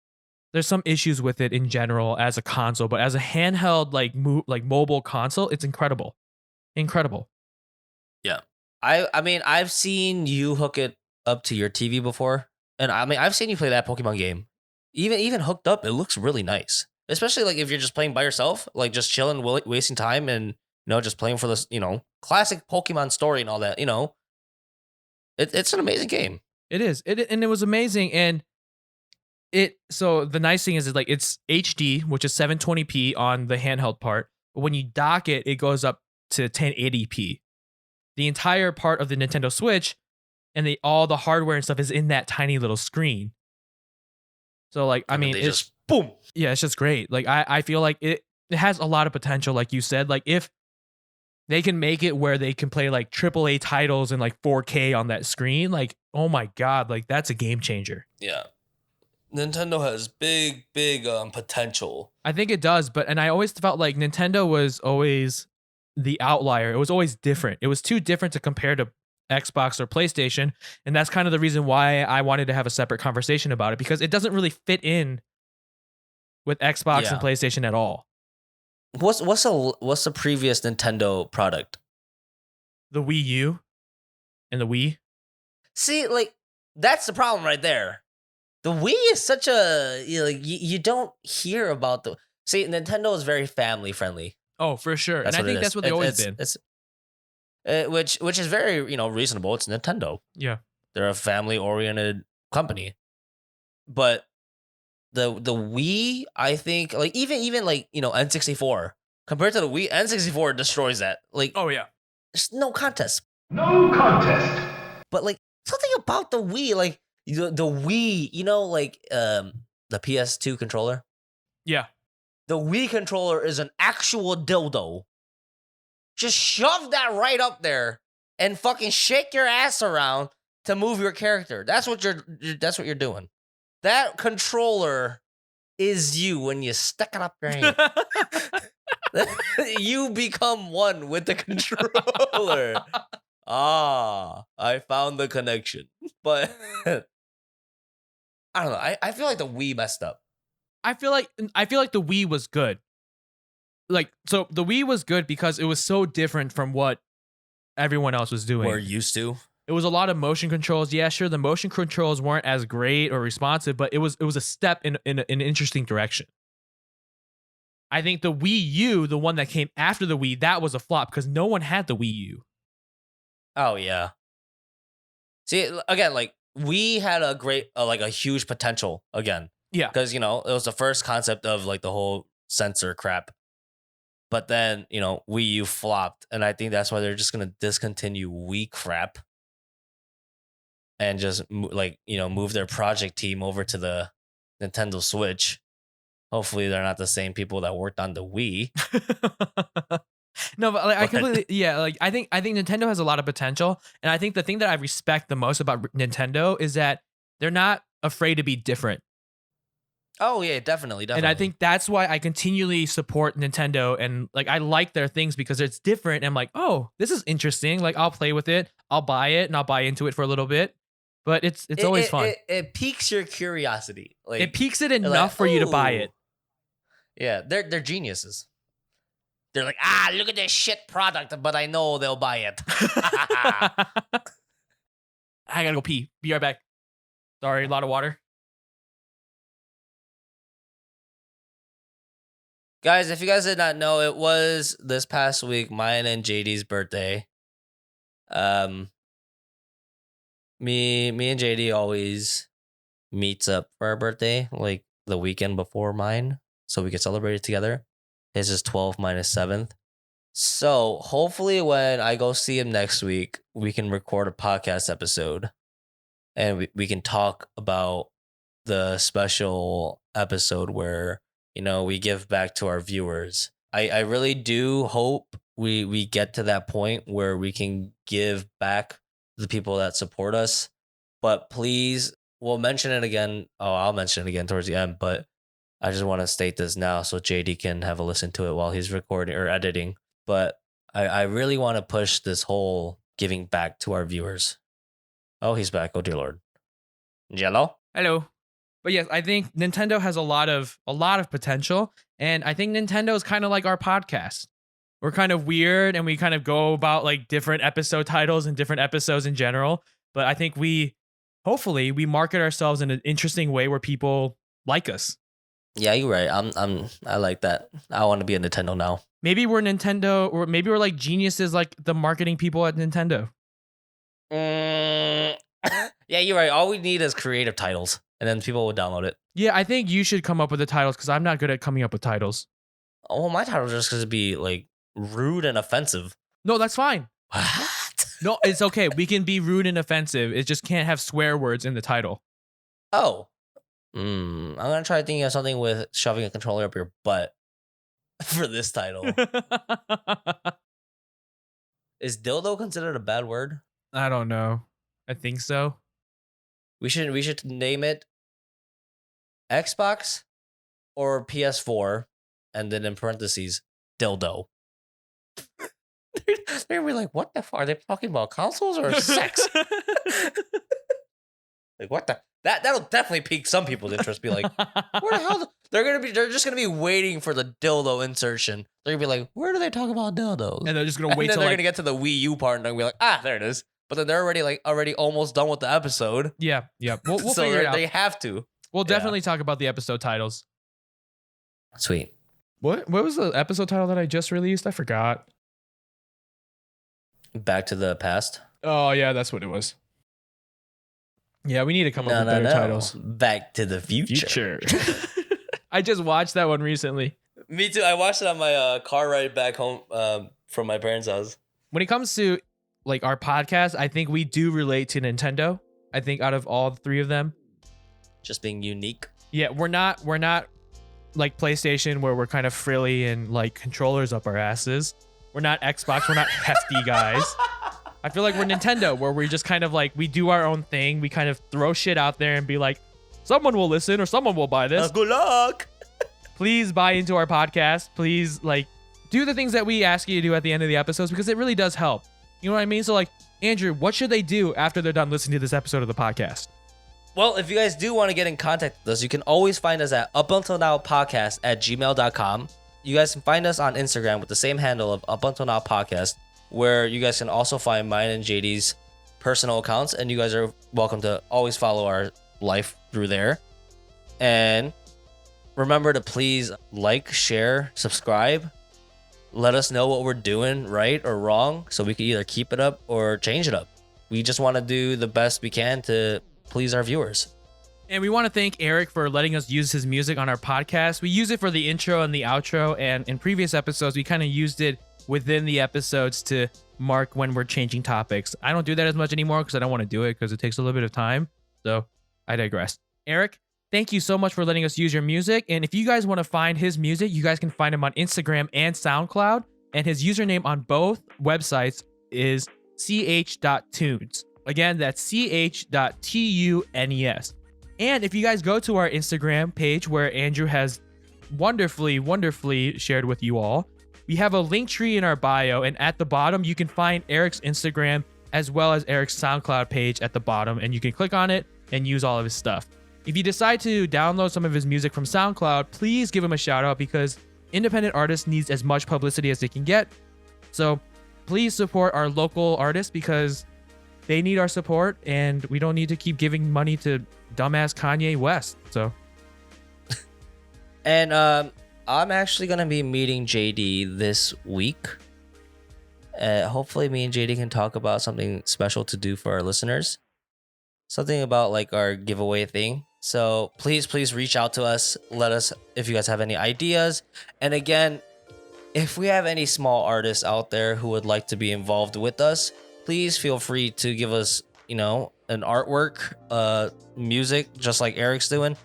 there's some issues with it in general as a console. But as a handheld like mobile console, it's incredible. Yeah. I mean, I've seen you hook it up to your TV before, and I mean, I've seen you play that Pokemon game. Even hooked up, it looks really nice. Especially like if you're just playing by yourself, like just chilling, wasting time, and just playing for this, classic Pokemon story and all that. It's an amazing game. It is. And it was amazing. And so the nice thing is like it's HD, which is 720p on the handheld part. But when you dock it, it goes up to 1080p. The entire part of the Nintendo Switch and all the hardware and stuff is in that tiny little screen. So like, I mean, it's just boom. Yeah, it's just great. Like I feel like it has a lot of potential. Like you said, like if they can make it where they can play like AAA titles in like 4K on that screen, like, oh my God, like that's a game changer. Yeah. Nintendo has big potential. I think it does, and I always felt like Nintendo was always the outlier. It was always different. It was too different to compare to Xbox or PlayStation, and that's kind of the reason why I wanted to have a separate conversation about it, because it doesn't really fit in with Xbox and PlayStation at all. What's the previous Nintendo product? The Wii U and the Wii. See, like that's the problem right there. The Wii is such a you don't hear about the. See, Nintendo is very family friendly. Oh, for sure, and I think that's what they always been. Which is very reasonable. It's Nintendo. Yeah, they're a family oriented company, but the Wii, I think, like even like N64 compared to the Wii, N64 destroys that. Like, oh yeah, there's no contest. No contest. But like something about the Wii, like the Wii, like the PS2 controller. Yeah, the Wii controller is an actual dildo. Just shove that right up there and fucking shake your ass around to move your character. That's what you're doing. That controller is you when you stick it up your hand. You become one with the controller. I found the connection. But I don't know. I feel like the Wii messed up. I feel like the Wii was good. Like, so the Wii was good because it was so different from what everyone else was doing. We're used to. It was a lot of motion controls. Yeah, sure, the motion controls weren't as great or responsive, but it was a step in an interesting direction. I think the Wii U, the one that came after the Wii, that was a flop because no one had the Wii U. Oh yeah. See, again, like we had a great, like a huge potential again. Yeah, because it was the first concept of like the whole sensor crap. But then, Wii U flopped, and I think that's why they're just going to discontinue Wii crap and just, move their project team over to the Nintendo Switch. Hopefully, they're not the same people that worked on the Wii. No, but like, I completely, yeah, like I think Nintendo has a lot of potential, and I think the thing that I respect the most about Nintendo is that they're not afraid to be different. Oh yeah, definitely. And I think that's why I continually support Nintendo, and like I like their things because it's different. And I'm like, oh, this is interesting. Like I'll play with it, I'll buy it, and I'll buy into it for a little bit. But it's always fun. It piques your curiosity. Like it piques it enough for you to buy it. Yeah, they're geniuses. They're like, look at this shit product, but I know they'll buy it. I gotta go pee. Be right back. Sorry, a lot of water. Guys, if you guys did not know, it was this past week mine and JD's birthday. Me and JD always meets up for our birthday like the weekend before mine, so we could celebrate it together. His is 12, mine is 7th. So hopefully when I go see him next week, we can record a podcast episode and we can talk about the special episode where, you know, we give back to our viewers. I really do hope we get to that point where we can give back to the people that support us. But please, we'll mention it again. Oh, I'll mention it again towards the end, but I just want to state this now so JD can have a listen to it while he's recording or editing. But I really want to push this whole giving back to our viewers. Oh, he's back. Oh, dear Lord. Jello? Hello. But yes, I think Nintendo has a lot of potential, and I think Nintendo is kind of like our podcast. We're kind of weird, and we kind of go about like different episode titles and different episodes in general. But I think hopefully we market ourselves in an interesting way where people like us. Yeah, you're right. I like that. I want to be a Nintendo now. Maybe we're Nintendo, or maybe we're like geniuses, like the marketing people at Nintendo. Yeah, you're right. All we need is creative titles, and then people will download it. Yeah, I think you should come up with the titles because I'm not good at coming up with titles. Oh, my titles are just going to be like rude and offensive. No, that's fine. What? No, it's okay. We can be rude and offensive. It just can't have swear words in the title. Oh. I'm going to try thinking of something with shoving a controller up your butt for this title. Is dildo considered a bad word? I don't know. I think so. We should name it Xbox or PS4, and then in parentheses, dildo. They're gonna be like, what the fuck? Are they talking about consoles or sex? Like, what the? That'll definitely pique some people's interest. Be like, where the hell? They're just gonna be waiting for the dildo insertion. They're gonna be like, where do they talk about dildos? And they're just gonna And wait then till they're like, gonna get to the Wii U part, and they're gonna be like, ah, there it is. But then they're already almost done with the episode. yeah. We'll So figure it out. they have to. We'll Yeah. definitely talk about the episode titles. Sweet. What was the episode title that I just released? I forgot. Back to the past. Oh yeah, that's what it was. Yeah, we need to come up with better titles. Back to the future. I just watched that one recently. Me too. I watched it on my car ride back home from my parents' house. When it comes to like our podcast, I think we do relate to Nintendo. I think out of all three of them, Just being unique. yeah, we're not like PlayStation where we're kind of frilly and like controllers up our asses. We're not Xbox. We're not hefty guys. I feel like we're Nintendo where we just kind of like we do our own thing. We kind of throw shit out there and be like, someone will listen or someone will buy this. Good luck. Please buy into our podcast. Please like do the things that we ask you to do at the end of the episodes because it really does help. You know what I mean? So like, Andrew, what should they do after they're done listening to this episode of the podcast? Well, if you guys do want to get in contact with us, you can always find us at upuntilnowpodcast@gmail.com. You guys can find us on Instagram with the same handle of upuntilnowpodcast, where you guys can also find mine and JD's personal accounts, and you guys are welcome to always follow our life through there. And remember to please like, share, subscribe. Let us know what we're doing right or wrong so we can either keep it up or change it up. We just want to do the best we can to please our viewers. And we want to thank Eric for letting us use his music on our podcast. We use it for the intro and the outro, and in previous episodes, we kind of used it within the episodes to mark when we're changing topics. I don't do that as much anymore because I don't want to do it because it takes a little bit of time. So I digress. Eric, thank you so much for letting us use your music. And if you guys want to find his music, you guys can find him on Instagram and SoundCloud. And his username on both websites is ch.tunes. Again, that's ch.tunes. And if you guys go to our Instagram page where Andrew has wonderfully shared with you all, we have a link tree in our bio. And at the bottom, you can find Eric's Instagram as well as Eric's SoundCloud page at the bottom. And you can click on it and use all of his stuff. If you decide to download some of his music from SoundCloud, please give him a shout out because independent artists needs as much publicity as they can get. So please support our local artists because they need our support and we don't need to keep giving money to dumbass Kanye West. So And I'm actually gonna be meeting JD this week. Hopefully, me and JD can talk about something special to do for our listeners. Something about like our giveaway thing. So please reach out to us. Let us if you guys have any ideas. And again, if we have any small artists out there who would like to be involved with us, please feel free to give us, an artwork, music, just like Eric's doing.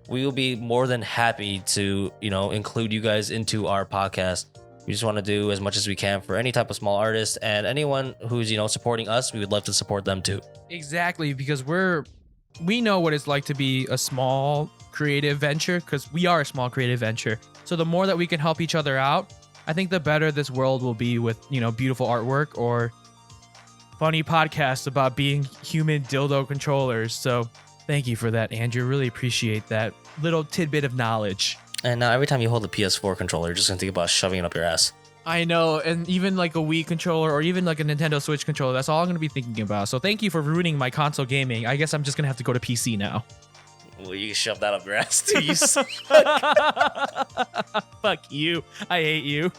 We will be more than happy to, include you guys into our podcast. We just want to do as much as we can for any type of small artist, and anyone who's, supporting us, we would love to support them too. Exactly, because we know what it's like to be a small creative venture, because we are a small creative venture. So the more that we can help each other out, I think the better this world will be with, beautiful artwork or funny podcasts about being human dildo controllers. So thank you for that, Andrew. Really appreciate that little tidbit of knowledge. And now every time you hold the PS4 controller, you're just going to think about shoving it up your ass. I know, and even like a Wii controller or even like a Nintendo Switch controller, that's all I'm going to be thinking about. So thank you for ruining my console gaming. I guess I'm just going to have to go to PC now. Well, you can shove that up your ass too. You Fuck you. I hate you.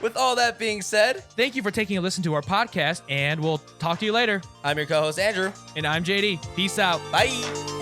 With all that being said, Thank you for taking a listen to our podcast, and we'll talk to you later. I'm your co-host, Andrew. And I'm JD. Peace out. Bye.